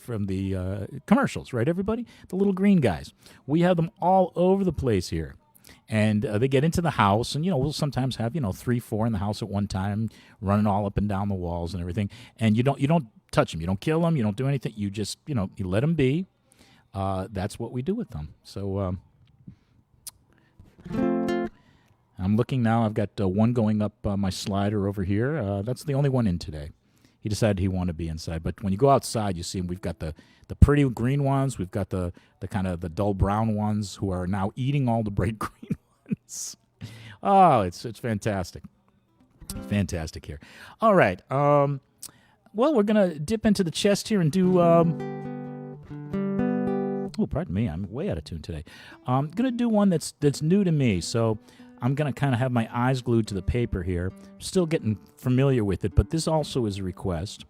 from the commercials, right, everybody? The little green guys. We have them all over the place here. And they get into the house, and, we'll sometimes have, 3, 4 in the house at one time, running all up and down the walls and everything. And you don't touch them. You don't kill them. You don't do anything. You just, you let them be. That's what we do with them. So I'm looking now. I've got one going up my slider over here. That's the only one in today. He decided he wanted to be inside. But when you go outside, you see we've got the pretty green ones. We've got the kind of the dull brown ones who are now eating all the bright green ones. Oh, it's fantastic. Fantastic here. All right. Well, we're going to dip into the chest here and do... oh, pardon me. I'm way out of tune today. I'm going to do one that's new to me. So I'm going to kind of have my eyes glued to the paper here. Still getting familiar with it, but this also is a request.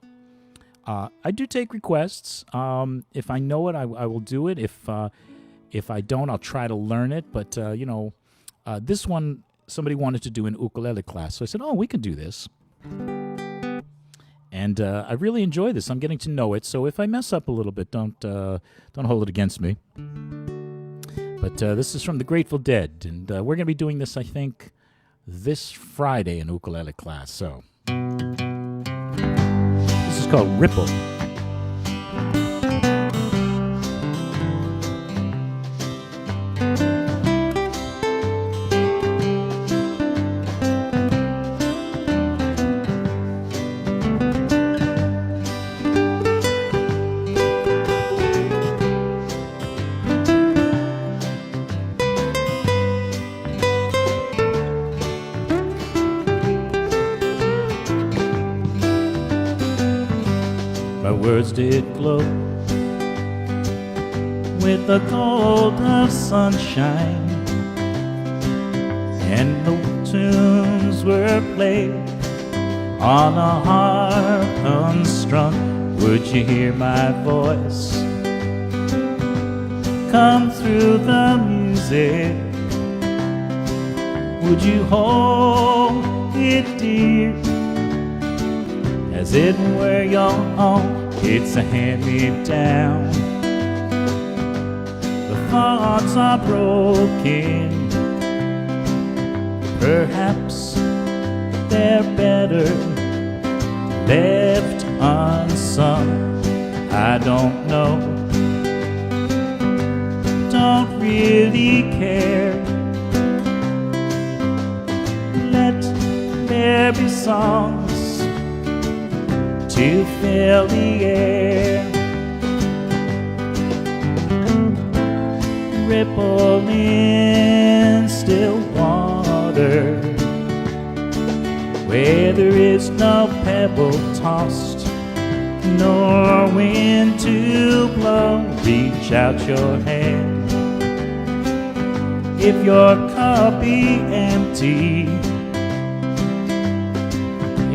I do take requests. If I know it, I will do it. If I don't, I'll try to learn it. But, this one, somebody wanted to do an ukulele class. So I said, oh, we can do this. And I really enjoy this. I'm getting to know it. So if I mess up a little bit, don't hold it against me. But this is from the Grateful Dead, and we're going to be doing this, I think, this Friday in ukulele class. So this is called Ripple. Words did glow with the gold of sunshine, and the tunes were played on a harp unstrung. Would you hear my voice come through the music? Would you hold it dear as it were your own? It's a hand-me-down. The thoughts are broken. Perhaps they're better left unsung. I don't know. Don't really care. Let there be songs to fill the air, ripple in still water, where there is no pebble tossed, nor wind to blow. Reach out your hand. If your cup be empty,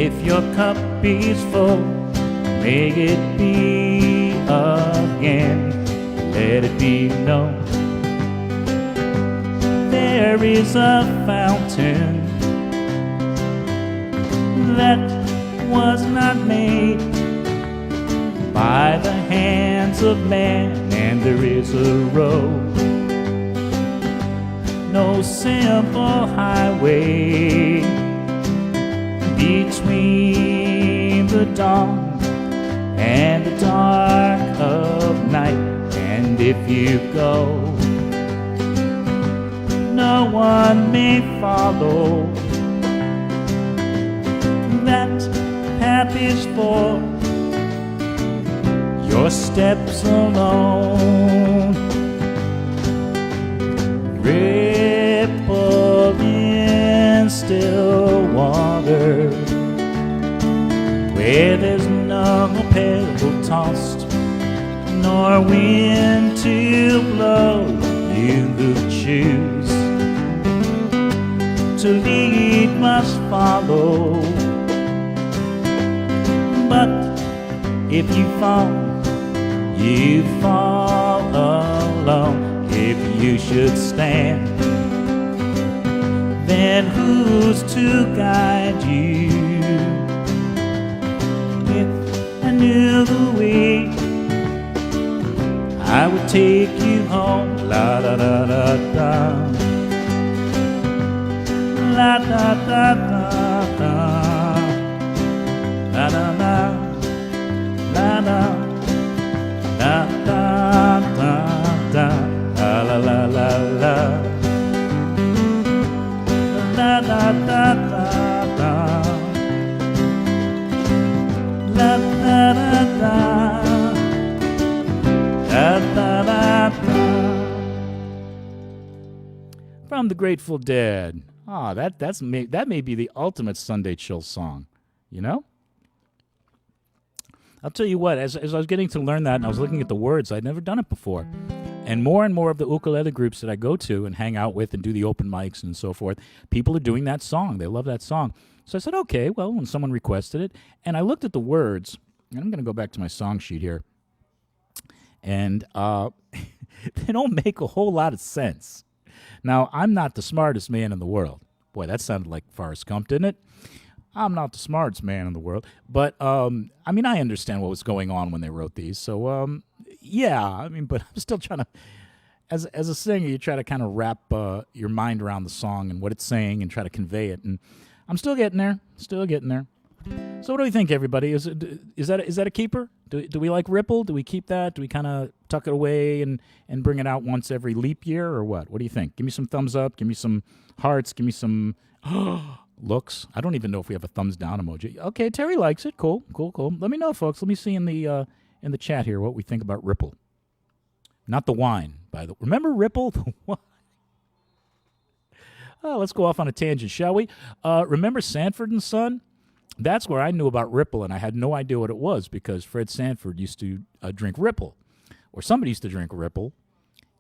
if your cup is full, may it be again. Let it be known there is a fountain that was not made by the hands of man, and there is a road, no simple highway between the dawn and the dark of night. And if you go, no one may follow. That path is for your steps alone. Ripple in still water, where there's no pebble tossed, nor wind to blow. You who choose to lead must follow. But if you fall alone. If you should stand, then who's to guide you? If I knew the way, I would take you home. La da da da da, la da da da da, la da da, la da da da da da, la la la la la, la da da da da, la da da da, da da da da. From the Grateful Dead. Ah, that may be the ultimate Sunday chill song, you know? I'll tell you what, as I was getting to learn that and I was looking at the words, I'd never done it before. And more of the ukulele groups that I go to and hang out with and do the open mics and so forth, people are doing that song. They love that song. So I said, okay, well, when someone requested it, and I looked at the words, and I'm going to go back to my song sheet here, and they don't make a whole lot of sense. Now, I'm not the smartest man in the world. Boy, that sounded like Forrest Gump, didn't it? I'm not the smartest man in the world, but I mean, I understand what was going on when they wrote these. So, yeah, I mean, but I'm still trying to, as a singer, you try to kind of wrap your mind around the song and what it's saying and try to convey it. And I'm still getting there, So, what do we think, everybody? Is that a keeper? Do we like Ripple? Do we keep that? Do we kind of tuck it away and bring it out once every leap year, or what? What do you think? Give me some thumbs up. Give me some hearts. Give me some looks. I don't even know if we have a thumbs down emoji. Okay, Terry likes it. Cool. Let me know, folks. Let me see in the chat here what we think about Ripple. Not the wine, by the way. Remember Ripple? The wine. Oh, let's go off on a tangent, shall we? Remember Sanford and Son? That's where I knew about Ripple, and I had no idea what it was because Fred Sanford used to drink Ripple, or somebody used to drink Ripple,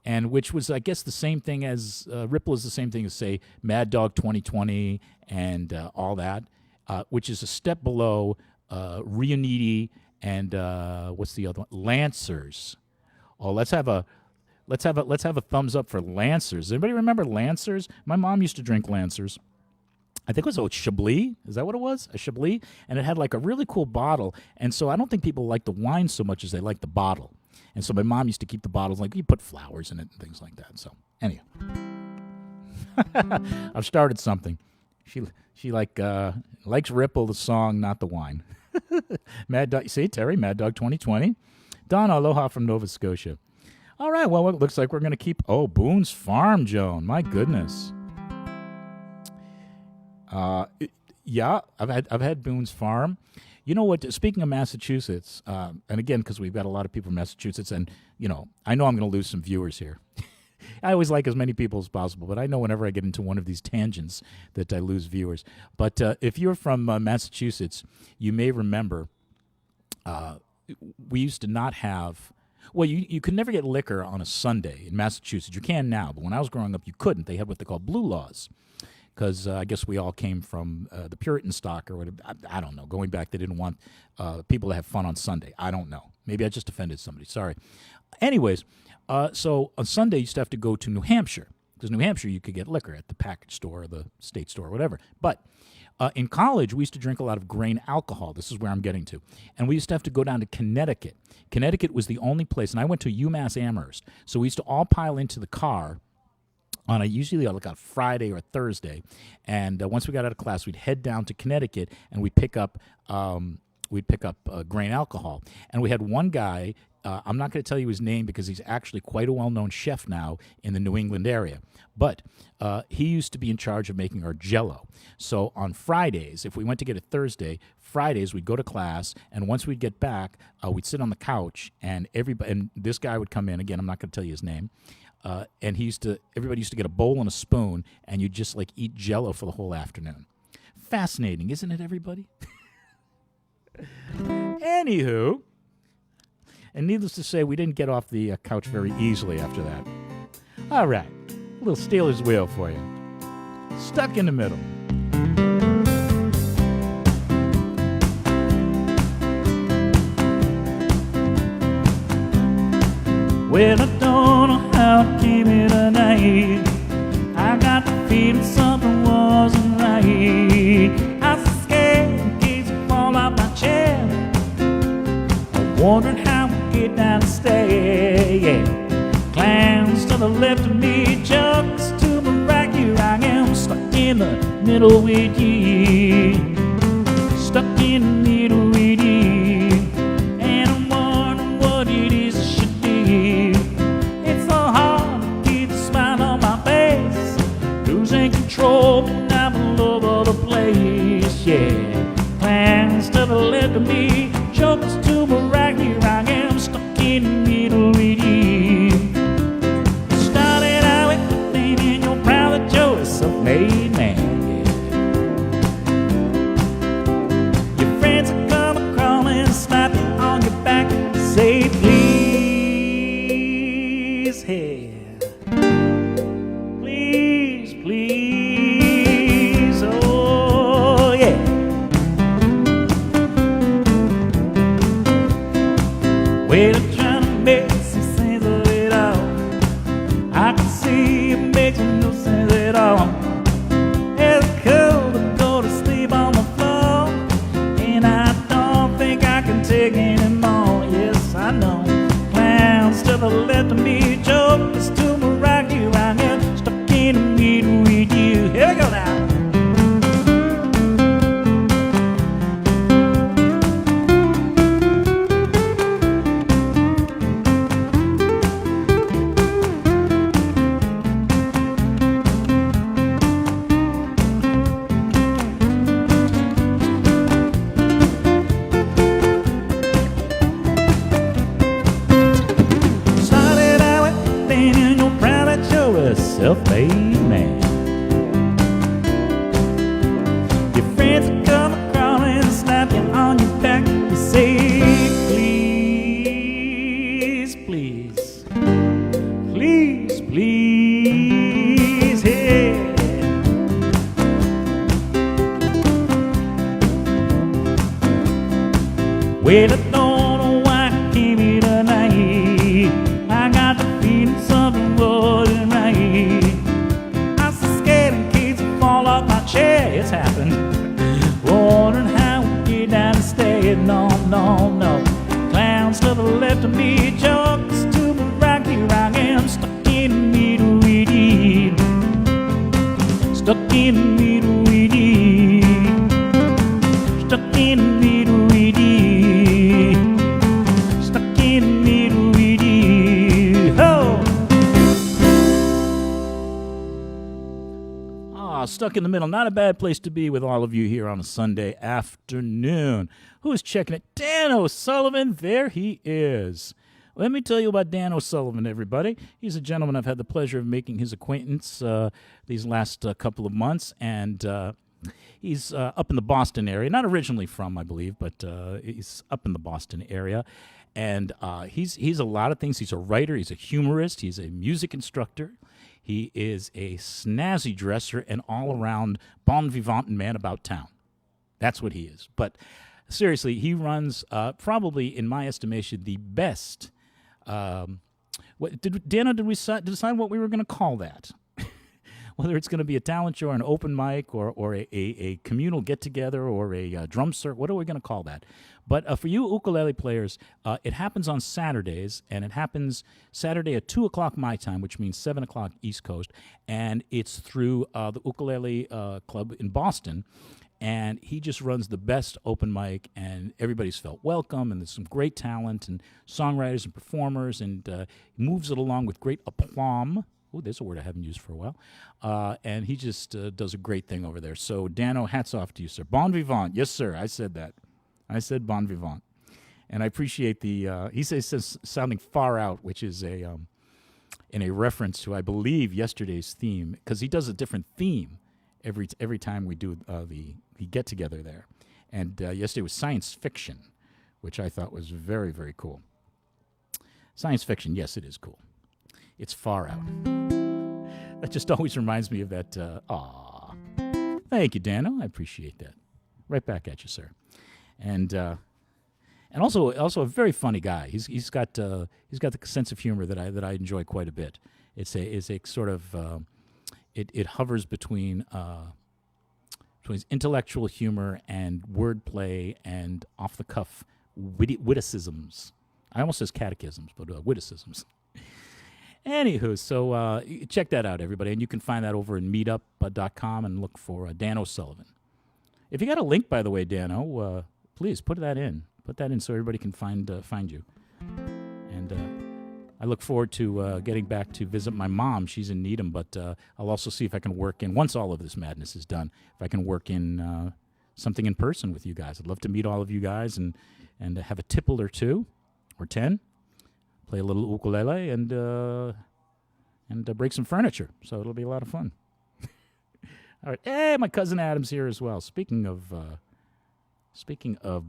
and which was, I guess, the same thing as Ripple is the same thing as, say, Mad Dog 2020 and all that, which is a step below Riuniti and what's the other one? Lancers. Oh, let's have a thumbs up for Lancers. Anybody remember Lancers? My mom used to drink Lancers. I think it was a Chablis. Is that what it was? A Chablis? And it had like a really cool bottle. And so I don't think people like the wine so much as they like the bottle. And so my mom used to keep the bottles, like you put flowers in it and things like that. So anyhow, I've started something. She likes Ripple, the song, not the wine. Mad Dog, see, Terry, Mad Dog 2020. Donna, aloha from Nova Scotia. All right, well, it looks like we're going to keep, Boone's Farm, Joan. My goodness. Yeah, I've had Boone's Farm. You know what? Speaking of Massachusetts, and again, because we've got a lot of people in Massachusetts, and I know I'm going to lose some viewers here. I always like as many people as possible, but I know whenever I get into one of these tangents that I lose viewers. But if you're from Massachusetts, you may remember we used to not have. Well, you could never get liquor on a Sunday in Massachusetts. You can now, but when I was growing up, you couldn't. They had what they call blue laws. Because I guess we all came from the Puritan stock or whatever. I don't know. Going back, they didn't want people to have fun on Sunday. I don't know. Maybe I just offended somebody. Sorry. Anyways, so on Sunday, you used to have to go to New Hampshire Because New Hampshire, you could get liquor at the package store or the state store or whatever. But in college, we used to drink a lot of grain alcohol. This is where I'm getting to. And we used to have to go down to Connecticut. Connecticut was the only place, and I went to UMass Amherst. So we used to all pile into the car on usually like a Friday or Thursday. And once we got out of class, we'd head down to Connecticut and we'd pick up grain alcohol. And we had one guy, I'm not going to tell you his name because he's actually quite a well-known chef now in the New England area. But he used to be in charge of making our Jell-O. So on Fridays, if we went to get it Thursday, Fridays we'd go to class, and once we'd get back, we'd sit on the couch, and this guy would come in. Again, I'm not going to tell you his name. And everybody used to get a bowl and a spoon, and you'd just like eat Jell-O for the whole afternoon. Fascinating, isn't it, everybody? Anywho, and needless to say, we didn't get off the couch very easily after that. All right, a little Steelers wheel for you. Stuck in the middle. Well, I don't know how I came here tonight. I got the feeling something wasn't right. I was scared in case I fall out my chair. I'm wondering how I get down the stairs. Yeah. Clowns to the left of me, jokes to my right. Here I am, stuck in the middle with you. Stuck in the middle with you. And I'm wondering what it is I should do. It's so hard to keep the smile on my face. Losing control, and I'm all over the place. Yeah. Plans to the left of me, jokers to my right. Here I am, stuck in the middle with you. Started out with thinking you're proud that you're a self-made man. Yeah. Your friends are coming crawling, slap you on your back, say please, hey. Please, please, oh yeah. Well, I'm trying to make some sense of it all. I can see it makes no sense at all. It's cold to go to sleep on the floor, and I don't think I can take anymore. Yes, I know. Clowns to the left of me, jokers to my right. Here I am, stuck in the middle with you. Here we go now. Started out with thinking you're proud that you're a self-made man. Your friends are coming crawling, slapping on your back. You say, please, please, please, please, hey. Well, I don't know why I came here tonight. I got the feeling something wasn't right. I was scared in case I fall off my chair. It's happened. Wondering how we get down the stairs. No, no, no. Clowns to the left of me, jokes to my right. Here I am, stuck in the middle with you. Stuck in the middle with you. Stuck in the middle with you. Stuck in the middle with you. Oh! Stuck in the middle. Not a bad place to be with all of you here on a Sunday afternoon. Who is checking it? Dan O'Sullivan. There he is. Let me tell you about Dan O'Sullivan, everybody. He's a gentleman I've had the pleasure of making his acquaintance these last couple of months, and he's up in the Boston area. Not originally from, I believe, but he's up in the Boston area. And he's a lot of things. He's a writer. He's a humorist. He's a music instructor. He is a snazzy dresser and all-around bon vivant and man about town. That's what he is. But seriously, he runs probably, in my estimation, the best. Did we decide what we were going to call that? whether it's going to be a talent show or an open mic or a communal get-together or a drum circle. What are we going to call that? But for you ukulele players, it happens on Saturdays, and it happens Saturday at 2 o'clock my time, which means 7 o'clock East Coast, and it's through the Ukulele Club in Boston. And he just runs the best open mic, and everybody's felt welcome, and there's some great talent and songwriters and performers, and he moves it along with great aplomb. Oh, there's a word I haven't used for a while. And he just does a great thing over there. So, Dano, hats off to you, sir. Bon vivant. Yes, sir, I said that. I said bon vivant. And I appreciate he says sounding far out, which is in a reference to, I believe, yesterday's theme, because he does a different theme every time we do the get-together there. And yesterday was science fiction, which I thought was very, very cool. Science fiction, yes, it is cool. It's far out. That just always reminds me of that, aw. Thank you, Dano. I appreciate that. Right back at you, sir. And also a very funny guy. He's got the sense of humor that I enjoy quite a bit. It's a sort of it hovers between intellectual humor and wordplay and off the cuff witticisms. I almost says catechisms, but witticisms. Anywho, so check that out, everybody, and you can find that over in meetup.com and look for Dan O'Sullivan. If you got a link, by the way, Dano, please put that in. Put that in so everybody can find you. And I look forward to getting back to visit my mom. She's in Needham, but I'll also see if I can work in, once all of this madness is done, if I can work in something in person with you guys. I'd love to meet all of you guys and have a tipple or 2 or 10, play a little ukulele, and break some furniture. So it'll be a lot of fun. All right. Hey, my cousin Adam's here as well. Speaking of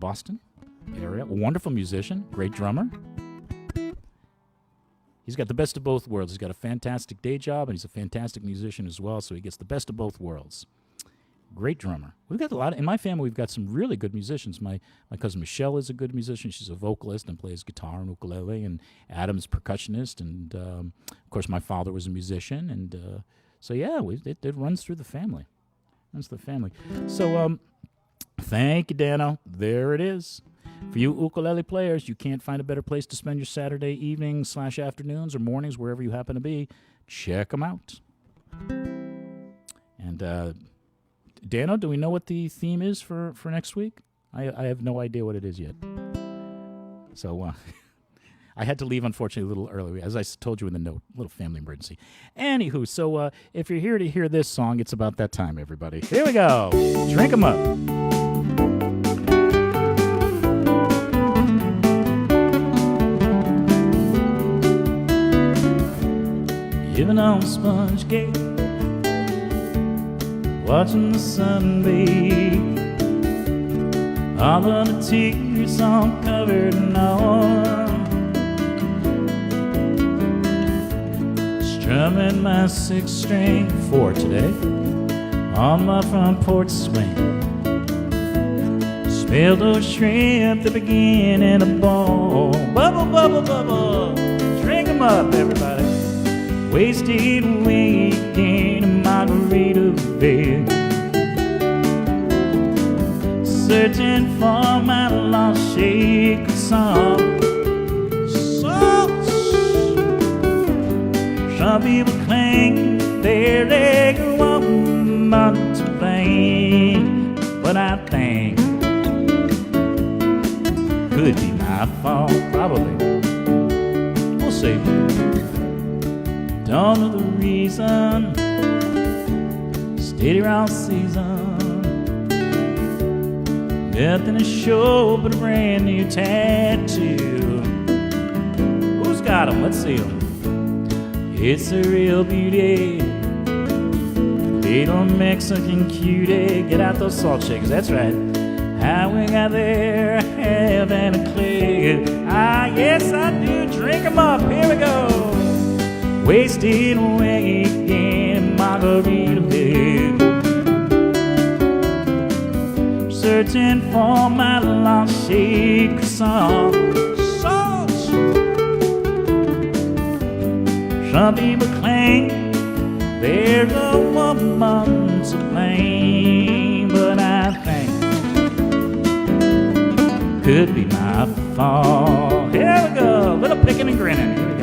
Boston area, a wonderful musician, great drummer. He's got the best of both worlds. He's got a fantastic day job, and he's a fantastic musician as well, so he gets the best of both worlds. Great drummer. We've got a lot in my family. We've got some really good musicians. My cousin Michelle is a good musician. She's a vocalist and plays guitar and ukulele. And Adam's percussionist. And of course, my father was a musician. And so yeah, it runs through the family. So thank you, Dano. There it is. For you ukulele players, you can't find a better place to spend your Saturday evenings / afternoons or mornings, wherever you happen to be. Check them out. And Dano, do we know what the theme is for next week? I have no idea what it is yet. So I had to leave, unfortunately, a little early. As I told you in the note, a little family emergency. Anywho, so if you're here to hear this song, it's about that time, everybody. Here we go. Drink 'em up. Living on Sponge Gate, watching the sun bathe, all of the tears all covered in oil, strumming my 6-string for today on my front porch swing. Smell those shrimp that begin in a bowl. Bubble, bubble, bubble. Drink 'em up, everybody. Wasted weekend in Margarita Bay, searching for my lost shaker song. Some people claim they're like a woman to blame, but I think could be my fault, probably. We'll see. Don't know the reason, steady round season, nothing to show but a brand new tattoo. Who's got 'em? Let's see 'em. It's a real beauty, little Mexican cutie. Get out those salt shakers, that's right. How we got there, heaven and clear. Ah, yes I do, drink 'em up, here we go. Wasted away in Margarita Bay, searching for my lost shaker song. Some people claim there's a woman woman to blame, but I think could be my fault. Here we go, little picking and grinning. Here we go.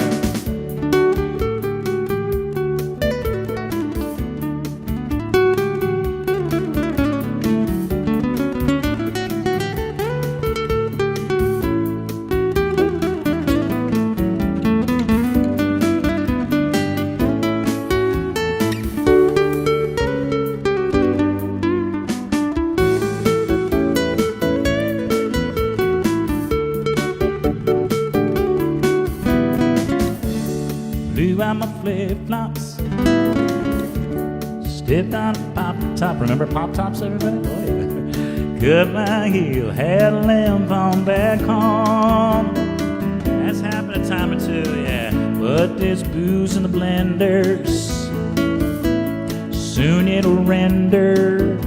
Blew out my flip-flops, stepped on a pop-top. Remember pop-tops, everybody? Oh, yeah. Cut my heel, had a limp on back home. That's happened a time or two, yeah. But there's booze in the blenders, soon it'll render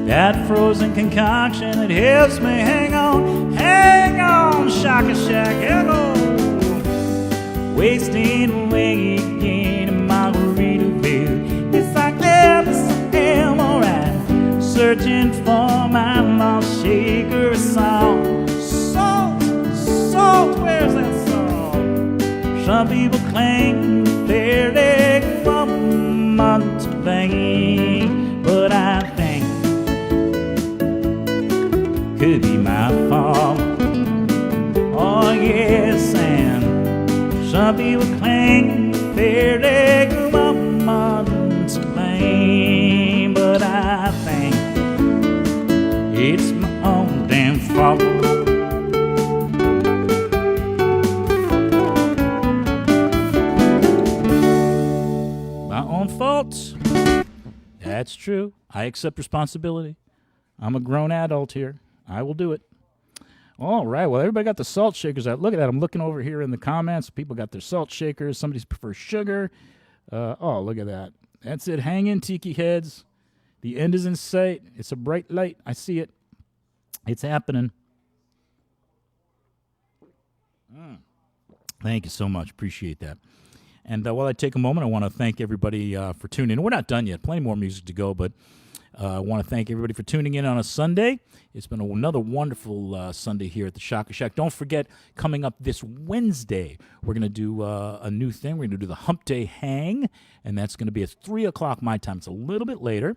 that frozen concoction that helps me hang on, Shaka Shack, hello. Wasting away again in Margaritaville. It's like Elvis am alright, searching for my lost shaker of salt. Salt, salt, where's that salt? Some people claim they're a woman to blame, but I think could be my fault. Oh yes, and some people claim they're a woman to blame, but I think it's my own damn fault. My own fault. That's true. I accept responsibility. I'm a grown adult here. I will do it. All right. Well, everybody got the salt shakers out. Look at that. I'm looking over here in the comments. People got their salt shakers. Somebody prefers sugar. Oh, look at that. That's it. Hang in, Tiki heads. The end is in sight. It's a bright light. I see it. It's happening. Thank you so much. Appreciate that. And while I take a moment, I want to thank everybody for tuning in. We're not done yet. Plenty more music to go, but I want to thank everybody for tuning in on a Sunday. It's been another wonderful Sunday here at the Shaka Shack. Don't forget, coming up this Wednesday, we're going to do a new thing. We're going to do the Hump Day Hang, and that's going to be at 3 o'clock my time. It's a little bit later.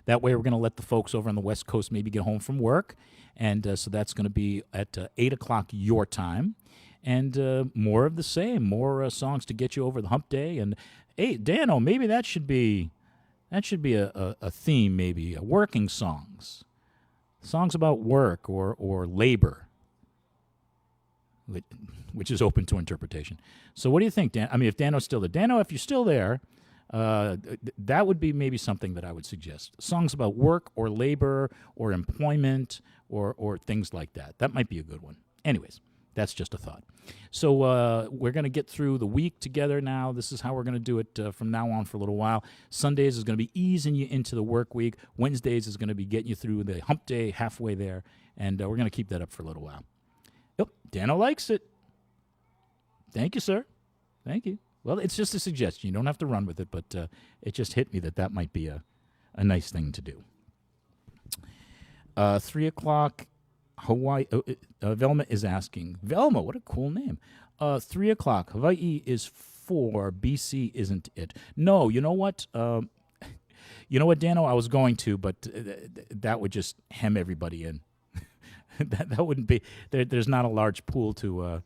That way, we're going to let the folks over on the West Coast maybe get home from work. And so that's going to be at 8 o'clock your time. And more of the same, more songs to get you over the hump day. And, hey, Dano, maybe that should be a theme, maybe, working songs. Songs about work or labor, which is open to interpretation. So what do you think, Dan? I mean, if Dano's still there. Dano, if you're still there, that would be maybe something that I would suggest. Songs about work or labor or employment or things like that. That might be a good one. Anyways, that's just a thought. So we're going to get through the week together now. This is how we're going to do it from now on for a little while. Sundays is going to be easing you into the work week. Wednesdays is going to be getting you through the hump day, halfway there. And we're going to keep that up for a little while. Yep, Dano likes it. Thank you, sir. Thank you. Well, it's just a suggestion. You don't have to run with it, but it just hit me that might be a nice thing to do. 3 o'clock, Hawaii. Velma is asking. Velma, what a cool name. 3 o'clock, Hawaii is 4. BC isn't it? No, you know what? You know what, Dano? I was going to, but that would just hem everybody in. that wouldn't be. There's not a large pool to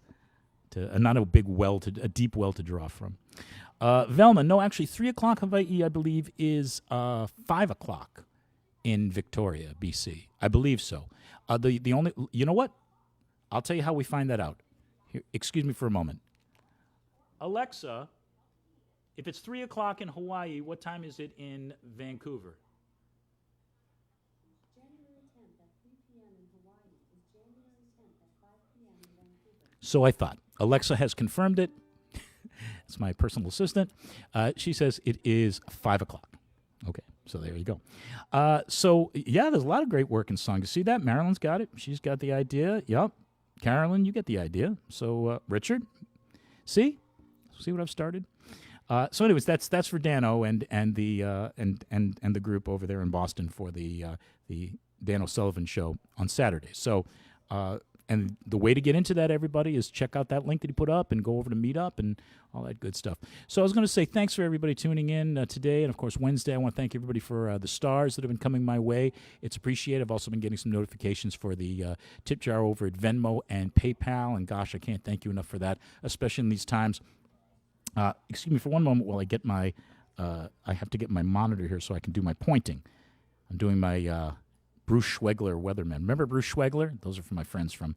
not a big well a deep well to draw from. Velma, no, actually 3 o'clock Hawaii, I believe, is 5 o'clock in Victoria, BC. I believe so. The only, you know what? I'll tell you how we find that out. Here, excuse me for a moment. Alexa, if it's 3 o'clock in Hawaii, what time is it in Vancouver? January 10th at 3 p.m. in Hawaii is January 10th at 5 p.m. in Vancouver. So I thought. Alexa has confirmed it. It's my personal assistant. She says it is 5 o'clock. Okay, so there you go. So, yeah, there's a lot of great work in song. You see that? Marilyn's got it. She's got the idea. Yep. Carolyn, you get the idea. So, Richard, see what I've started? So, anyways, that's for Dano and the group over there in Boston for the Dan O'Sullivan show on Saturday. So, and the way to get into that, everybody, is check out that link that he put up and go over to Meetup and all that good stuff. So I was going to say thanks for everybody tuning in today. And, of course, Wednesday, I want to thank everybody for the stars that have been coming my way. It's appreciated. I've also been getting some notifications for the tip jar over at Venmo and PayPal. And, gosh, I can't thank you enough for that, especially in these times. Excuse me for one moment while I get my I have to get my monitor here so I can do my pointing. I'm doing my Bruce Schwegler weatherman. Remember Bruce Schwegler? Those are from my friends from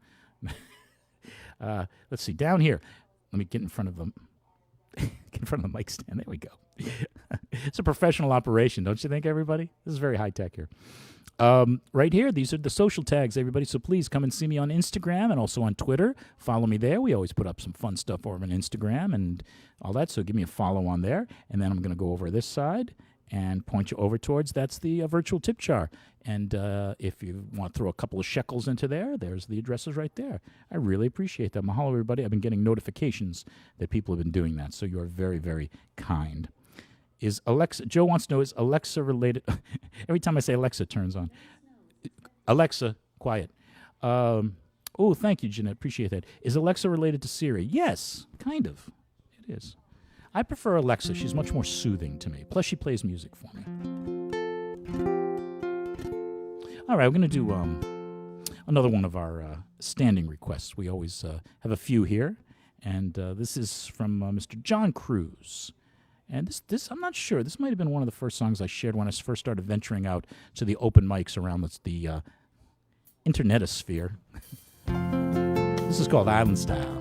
let's see, down here. Let me get in front of them. Get in front of the mic stand. There we go. It's a professional operation, don't you think, everybody? This is very high tech here. Right here, these are the social tags, everybody. So please come and see me on Instagram and also on Twitter. Follow me there. We always put up some fun stuff over on Instagram and all that. So give me a follow on there. And then I'm going to go over this side and point you over towards, that's the virtual tip jar. And if you want to throw a couple of shekels into there, there's the addresses right there. I really appreciate that. Mahalo, everybody. I've been getting notifications that people have been doing that. So you are very, very kind. Is Alexa, Joe wants to know, is Alexa related? Every time I say Alexa, it turns on. Alexa, quiet. Oh, thank you, Jeanette. Appreciate that. Is Alexa related to Siri? Yes, kind of. It is. I prefer Alexa. She's much more soothing to me. Plus, she plays music for me. All right, we're going to do another one of our standing requests. We always have a few here. And this is from Mr. John Cruz. And this, I'm not sure. This might have been one of the first songs I shared when I first started venturing out to the open mics around the internetosphere. This is called Island Style.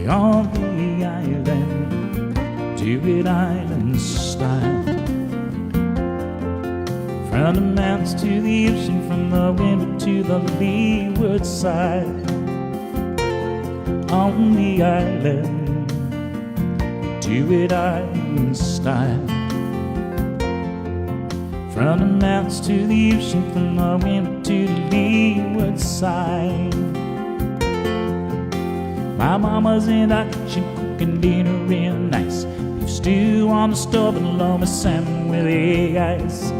On the island, do it island style. From the mountains to the ocean, from the windward to the leeward side. On the island, do it island style. From the mountains to the ocean, from the windward to the leeward side. My mama's in the kitchen cooking dinner real nice. Beef stew on the stove and loamy salmon with egg ice.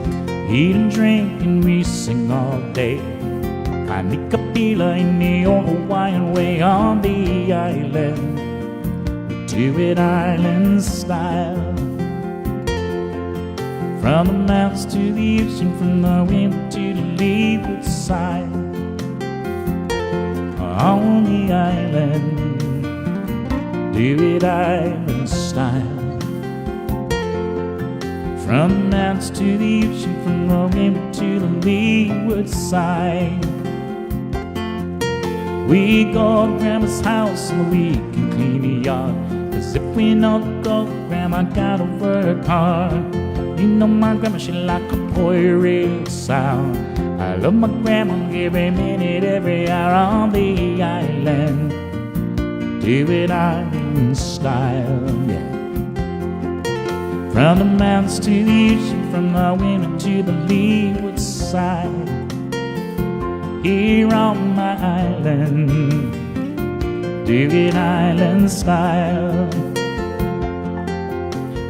Eat and drink and we sing all day. Kanikapila in the old Hawaiian way. On the island, we do it island style. From the mountains to the ocean, from the wind to the leeward side. On the island, do it island style. From the mountains to the ocean, from the wind to the leeward side. We go to Grandma's house and we can clean the yard. 'Cause if we don't go, Grandma gotta work hard. You know my grandma, she like a poiree sound. I love my grandma every minute, every hour. On the island, do it island style, yeah. From the mountains to the ocean, from the wind to the leeward side. Here on my island, do it island style.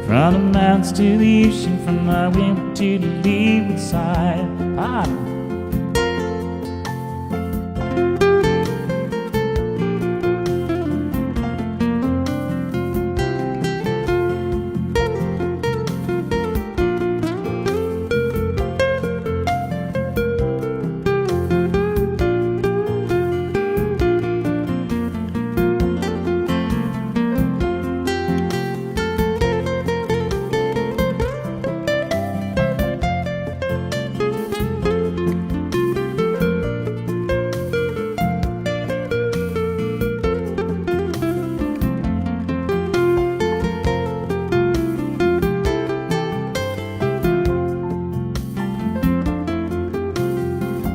From the mountains to the ocean, from the wind to the leeward side.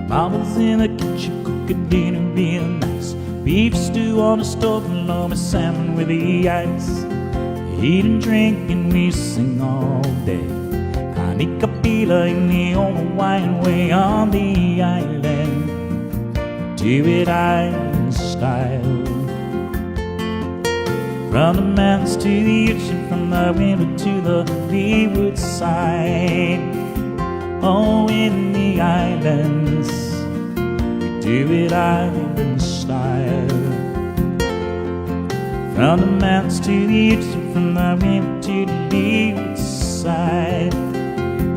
Mama's in the kitchen cooking dinner real nice. Beef stew on the stove and loamy salmon with the ice. Eat and drink and we sing all day. Kanikapila in the old Hawaiian way. On the island, do it island style. From the mountains to the ocean, from the windward to the leeward side. Oh, in the islands, we do it island style. From the mountains to the ocean, from the windward to the leeward side.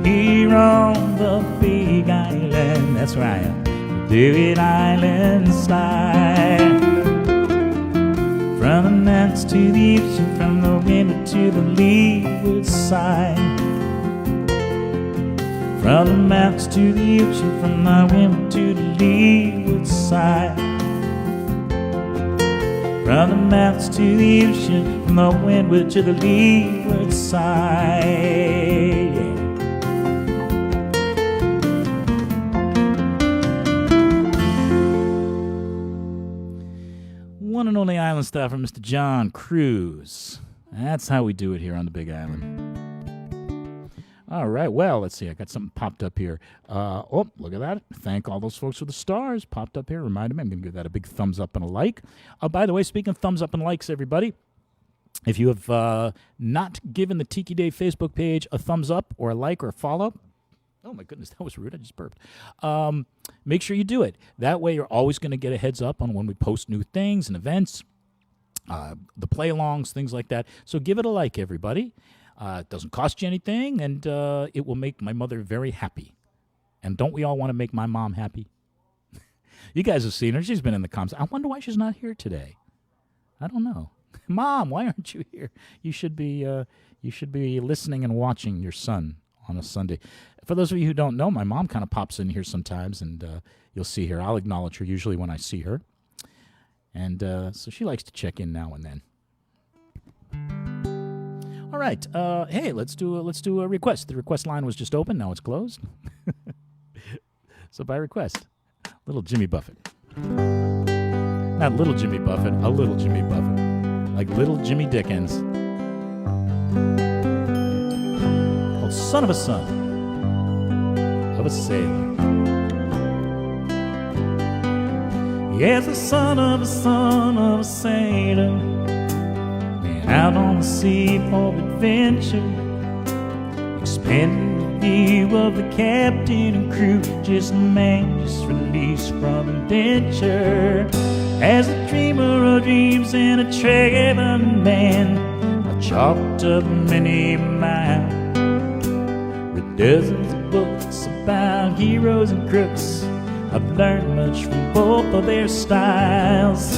Here on the big island, that's where I am, we do it island style. From the mountains to the ocean, from the windward to the leeward side. From the mountains to the ocean, from the windward to the leeward side. From the mountains to the ocean, from the windward to the leeward side. Yeah. One and only island style from Mr. John Cruz. That's how we do it here on the Big Island. All right, well, let's see. I got something popped up here. Oh, look at that. Thank all those folks for the stars. Popped up here. Reminded me. I'm going to give that a big thumbs up and a like. By the way, speaking of thumbs up and likes, everybody, if you have not given the Tiki Day Facebook page a thumbs up or a like or a follow, oh my goodness, that was rude. I just burped. Make sure you do it. That way you're always going to get a heads up on when we post new things and events, the play-alongs, things like that. So give it a like, everybody. It doesn't cost you anything, and it will make my mother very happy. And don't we all want to make my mom happy? You guys have seen her. She's been in the comments. I wonder why she's not here today. I don't know. Mom, why aren't you here? You should be listening and watching your son on a Sunday. For those of you who don't know, my mom kind of pops in here sometimes, and you'll see her. I'll acknowledge her usually when I see her. And so she likes to check in now and then. All right. Hey, let's do a request. The request line was just open. Now it's closed. So by request, little Jimmy Buffett. Not little Jimmy Buffett, a little Jimmy Buffett. Like little Jimmy Dickens. Called Son of a Son of a Sailor. Yes, the son of a sailor, went out on the sea for adventure, expanding the view of the captain and crew, just a man just released from indenture. As a dreamer of dreams and a traveling man, I chalked up many a mile with dozens of books about heroes and crooks. I've learned much from both of their styles.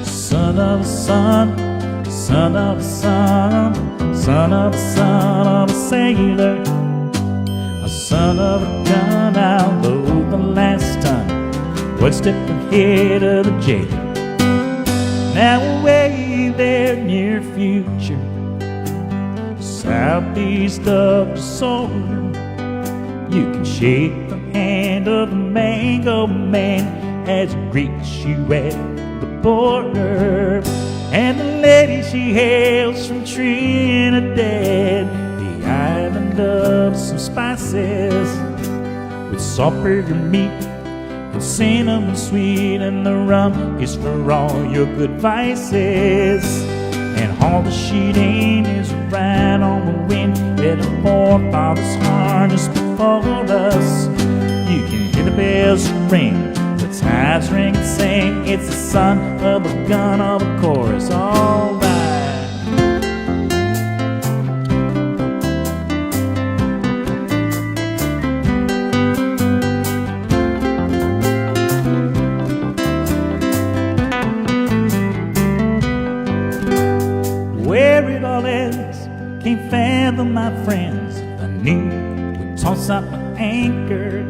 Son of a son, son of a son, son of a son of a sailor, a son of a gun, I'll load the last ton, one step ahead of the jailer. Now away there near future, southeast of the solar, you can shake the hand of the mango man as he greets you at the border. And the lady she hails from Trinidad, the island of some spices, with salt burger meat and cinnamon sweet, and the rum is for all your good vices. And all the sheet ain't is right on the wind, and the forefathers harnessed before us. You can hear the bells ring, the tides ring and sing. It's the son of a gun of a chorus, all right. Where it all ends, can't fathom, my friends. I knew we'd toss out my anchor.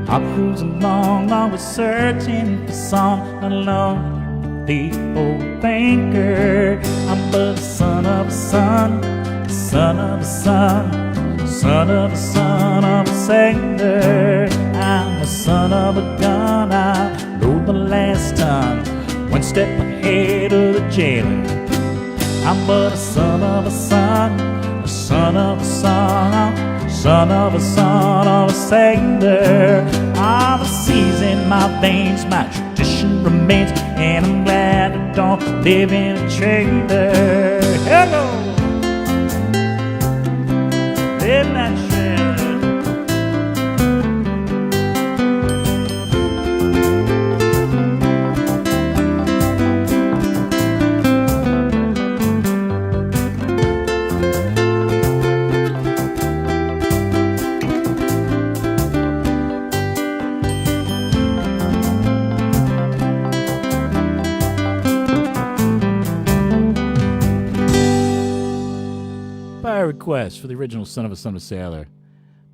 I'll cruise along, always searching for song along the old banker. I'm but a son of a son, son of a son, son of a son of a sailor. I'm a son of a gun, I load the last ton, one step ahead of the jailer. I'm but a son of a son, a son of a son, son of a sailor. All the seas in my veins, my tradition remains. remains, and I'm glad I don't live in a trailer. Hello, live in that trailer. By request for the original Son of a Sailor,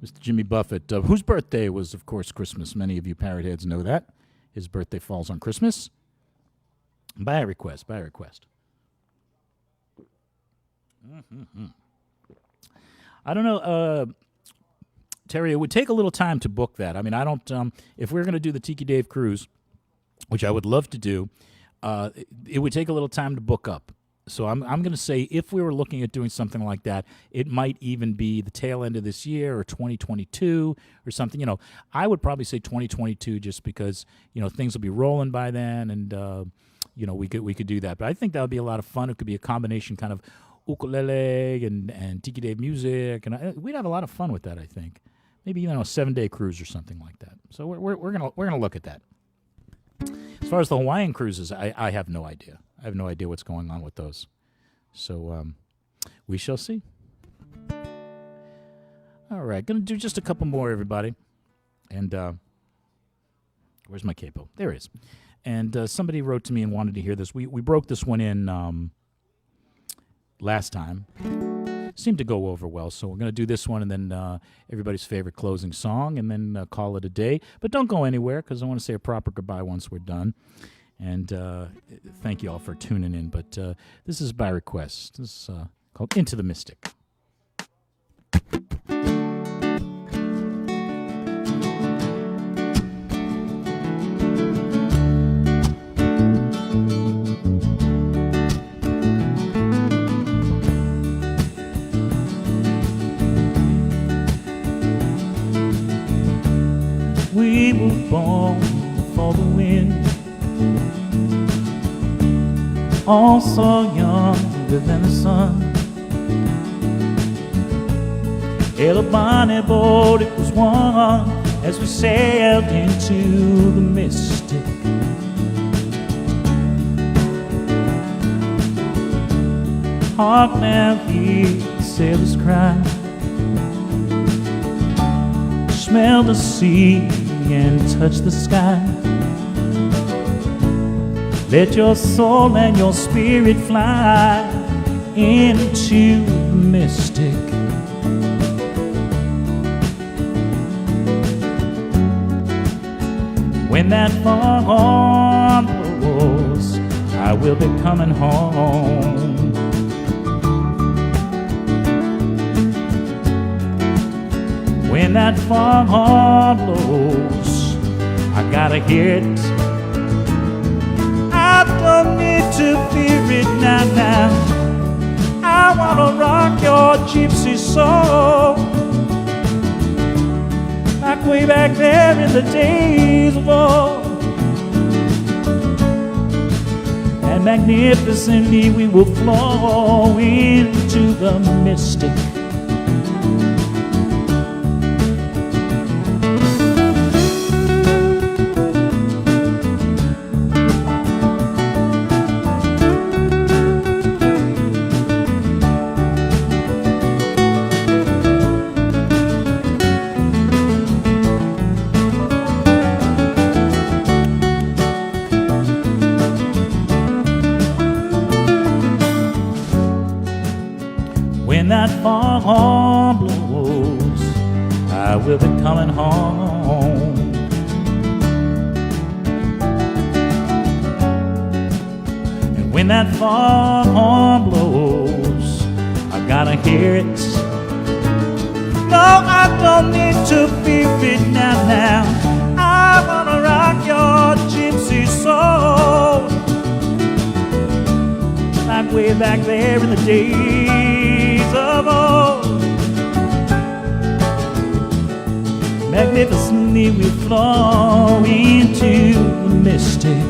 Mr. Jimmy Buffett, whose birthday was, of course, Christmas. Many of you parrot heads know that. His birthday falls on Christmas. By request, by request. I don't know, Terry, it would take a little time to book that. I mean, I don't, if we're going to do the Tiki Dave cruise, which I would love to do, it would take a little time to book up. So I'm going to say if we were looking at doing something like that, it might even be the tail end of this year or 2022 or something. You know, I would probably say 2022 just because, you know, things will be rolling by then and, you know, we could do that. But I think that would be a lot of fun. It could be a combination kind of ukulele and Tiki Dave music. And we'd have a lot of fun with that, I think. Maybe, you know, a 7-day cruise or something like that. So we're gonna look at that. As far as the Hawaiian cruises, I have no idea. I have no idea what's going on with those. So we shall see. All right, going to do just a couple more, everybody. And where's my capo? There it is. And somebody wrote to me and wanted to hear this. We broke this one in last time. Seemed to go over well, so we're going to do this one and then everybody's favorite closing song and then call it a day. But don't go anywhere because I want to say a proper goodbye once we're done. And thank you all for tuning in. But this is by request. This is called Into the Mystic. We were born for the wind, all so younger than the sun. Hail a bonny boat, it was one as we sailed into the mystic. Hark now, hear the sailors cry, smell the sea and touch the sky. Let your soul and your spirit fly into the mystic. When that foghorn blows, I will be coming home. When that foghorn blows, I gotta hear it. I don't need to fear it now. I wanna rock your gypsy soul, like way back there in the days of old. And magnificently we will flow into the mystic. When that foghorn blows, I will be coming home. And when that foghorn blows, I gotta hear it. No, I don't need to fear it now. I wanna rock your gypsy soul, like way back there in the days of old. Magnificently we flow into the mystic.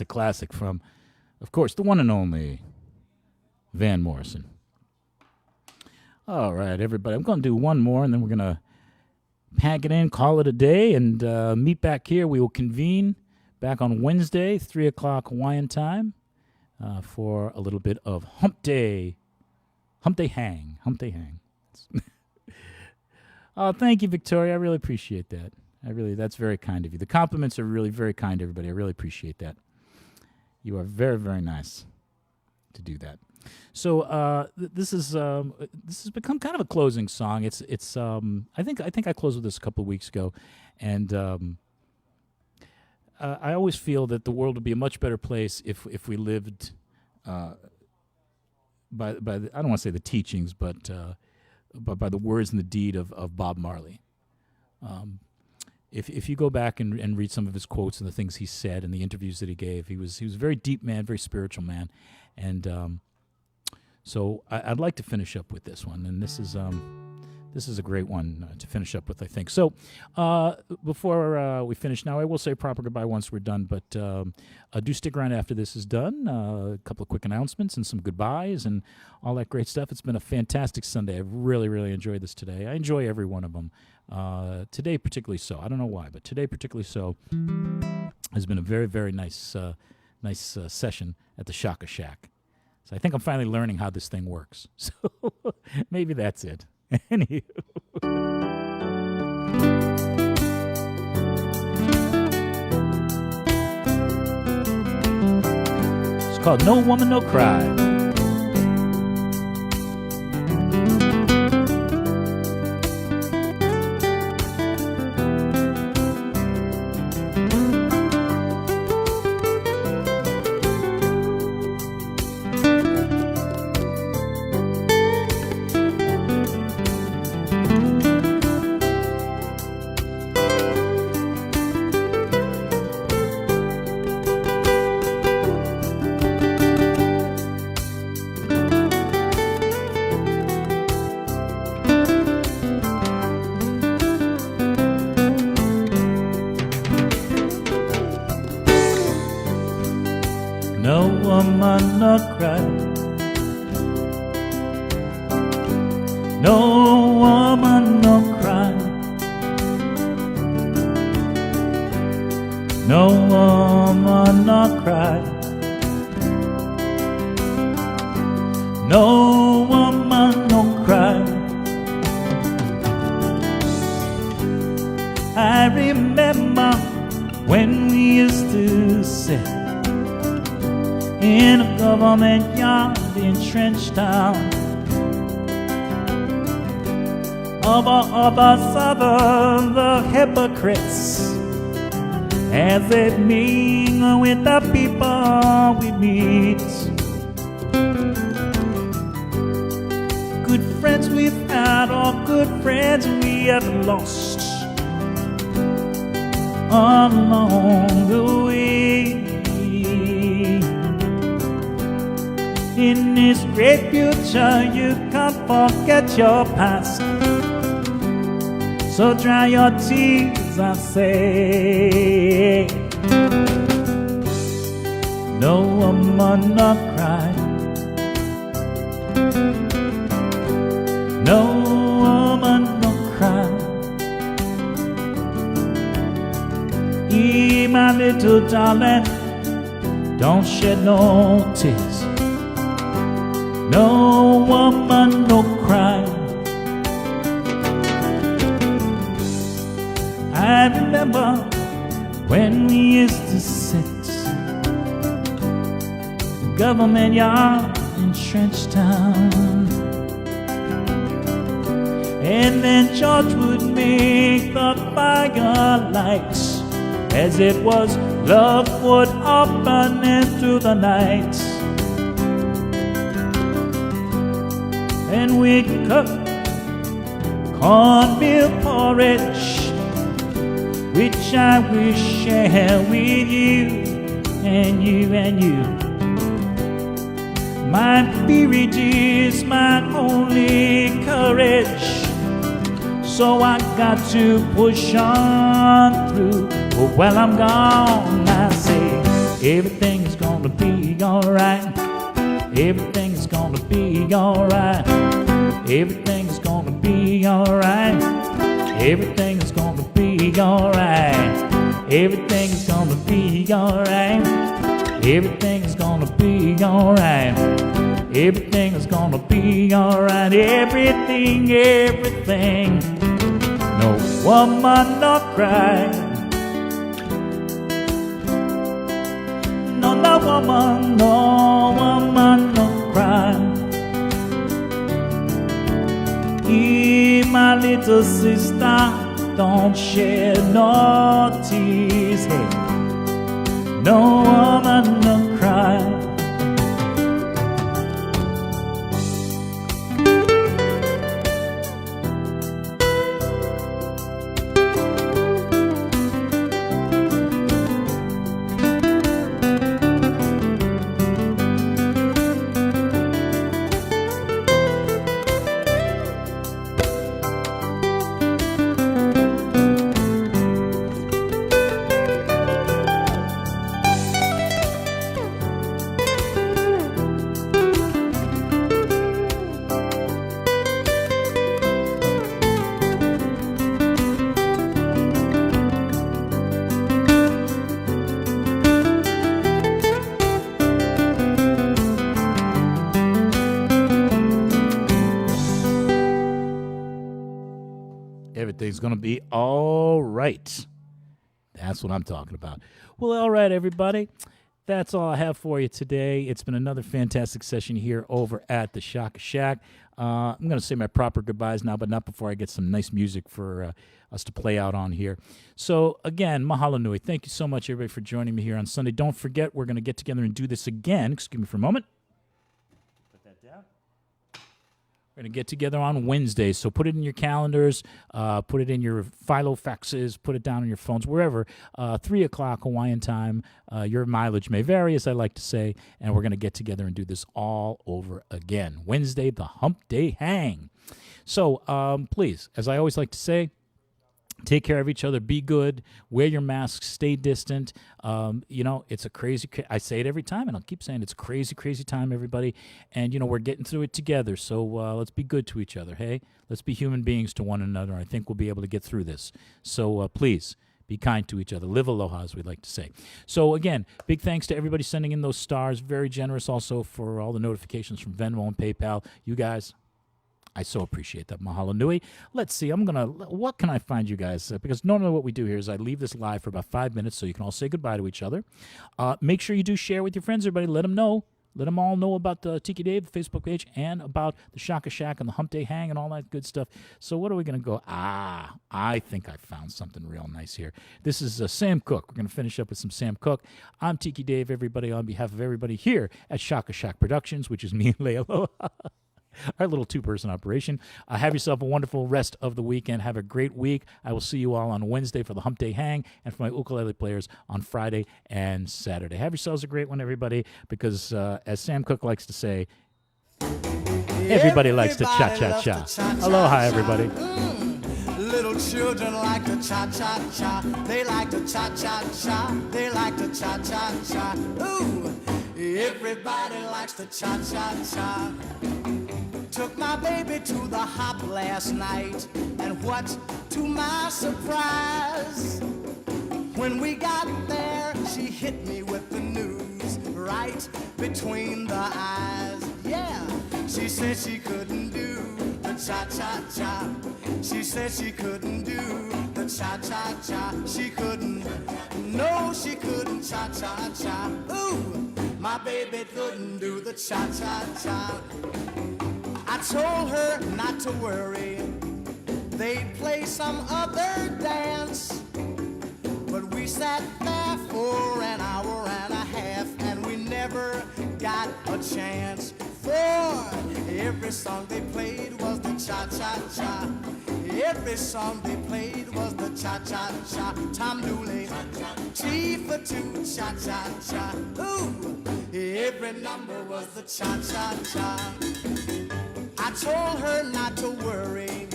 classic from, of course, the one and only Van Morrison. All right, everybody. I'm going to do one more, and then we're going to pack it in, call it a day, and meet back here. We will convene back on Wednesday, 3 o'clock Hawaiian time, for a little bit of Hump Day Hang. Oh, thank you, Victoria. I really appreciate that. That's very kind of you. The compliments are really very kind, everybody. I really appreciate that. You are very, very nice to do that. So this has become kind of a closing song. It's I think I closed with this a couple of weeks ago, and I always feel that the world would be a much better place if we lived by the, I don't want to say the teachings, but by the words and the deed of Bob Marley. If you go back and read some of his quotes and the things he said and the interviews that he gave, he was a very deep man, very spiritual man, and so I'd like to finish up with this one, and this is a great one to finish up with, I think. So before we finish now, I will say proper goodbye once we're done, but do stick around after this is done. A couple of quick announcements and some goodbyes and all that great stuff. It's been a fantastic Sunday. I've really, really enjoyed this today. I enjoy every one of them. Today particularly so. I don't know why, but today particularly so has been a very, very nice session at the Shaka Shack. So I think I'm finally learning how this thing works. So maybe that's it. Anywho. It's called No Woman, No Cry. No woman, no cry. No woman, no cry. No woman, no cry. No woman, no cry. I remember when we used to sit in a government yard in Trenchtown. Abba Southern, the hypocrites, as they mingle with the people we meet. Good friends we've had, or good friends we have lost along the way. In this great future, you can't forget your past. So dry your tears, I say. No woman, no cry. No woman, no cry. My little darling, don't shed no tears. No woman, no cry. I remember when we used to sit in government yard in Trenchtown, and then George would make the fire lights as it was love would open into the night. And we'd cook cornmeal porridge, which I will share with you and you and you. My spirit is my only courage, so I got to push on through. Oh, well, I'm gone, I say. Everything is gonna be alright. Everything is gonna be alright. Everything is gonna be alright. Everything is gonna be alright. Everything is gonna be alright. Everything is gonna be alright. Everything is gonna be alright. Everything, everything. No woman, no cry. No, no woman, no cry. My little sister, don't shed no tears. Hey, no woman, no cry. Everything's going to be all right. That's what I'm talking about. Well, all right, everybody. That's all I have for you today. It's been another fantastic session here over at the Shaka Shack. I'm going to say my proper goodbyes now, but not before I get some nice music for us to play out on here. So, again, mahalo nui. Thank you so much, everybody, for joining me here on Sunday. Don't forget, we're going to get together and do this again. Excuse me for a moment. Put that down. We're going to get together on Wednesday, so put it in your calendars, put it in your filofaxes, put it down on your phones, wherever. 3 o'clock Hawaiian time. Your mileage may vary, as I like to say, and we're going to get together and do this all over again. Wednesday, the Hump Day Hang. So please, as I always like to say, take care of each other. Be good. Wear your masks. Stay distant. It's a crazy, I say it every time, and I'll keep saying it's a crazy, crazy time, everybody. And, we're getting through it together. So let's be good to each other, hey? Let's be human beings to one another. I think we'll be able to get through this. So please, be kind to each other. Live aloha, as we like to say. So, again, big thanks to everybody sending in those stars. Very generous also for all the notifications from Venmo and PayPal. You guys, I so appreciate that. Mahalo nui. Let's see. What can I find you guys? Because normally what we do here is I leave this live for about 5 minutes so you can all say goodbye to each other. Make sure you do share with your friends, everybody. Let them know. Let them all know about the Tiki Dave, the Facebook page, and about the Shaka Shack and the Hump Day Hang and all that good stuff. So what are we going to go? I think I found something real nice here. This is Sam Cooke. We're going to finish up with some Sam Cooke. I'm Tiki Dave, everybody, on behalf of everybody here at Shaka Shack Productions, which is me and Leila. Our little two-person operation. Have yourself a wonderful rest of the weekend. Have a great week. I will see you all on Wednesday for the Hump Day Hang and for my ukulele players on Friday and Saturday. Have yourselves a great one, everybody, because as Sam Cooke likes to say, everybody likes to cha-cha-cha. Aloha, everybody. Little children like to cha-cha-cha. They like to cha-cha-cha. They like to cha-cha-cha. Ooh, everybody likes to cha-cha-cha. Took my baby to the hop last night, and what to my surprise, when we got there, she hit me with the news right between the eyes. Yeah, she said she couldn't do the cha-cha-cha. She said she couldn't do the cha-cha-cha. She couldn't, no, she couldn't cha-cha-cha. Ooh, my baby couldn't do the cha-cha-cha. I told her not to worry, they'd play some other dance. But we sat there for an hour and a half, and we never got a chance. For every song they played was the cha-cha-cha. Every song they played was the cha-cha-cha. Tom Dooley, T for two, cha-cha-cha. Ooh, every number was the cha-cha-cha. I told her not to worry,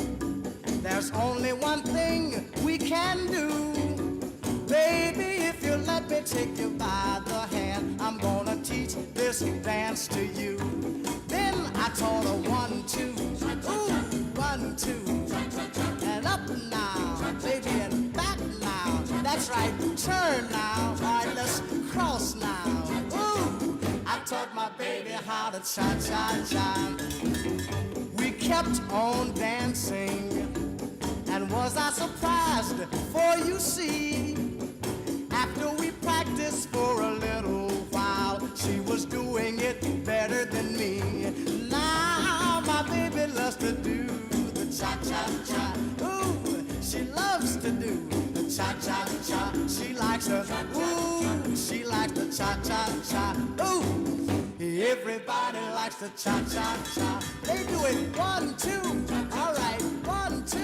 there's only one thing we can do. Baby, if you let me take you by the hand, dance to you. Then I taught her 1, 2, ooh, 1, 2, and up now, baby, and back now. That's right, turn now, all right, let's cross now. Ooh, I taught my baby how to cha-cha-cha. We kept on dancing, and was I surprised? For you see, after we practiced for a little while, she was doing it better than me. Now my baby loves to do the cha-cha-cha. Ooh, she loves to do the cha-cha-cha. She likes the, ooh, she likes the cha-cha-cha. Ooh, everybody likes the cha-cha-cha. They do it 1, 2, all right, 1, 2,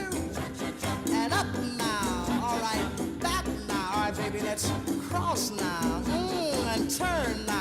and up now, all right, back now, all right, baby, let's cross now, and turn now.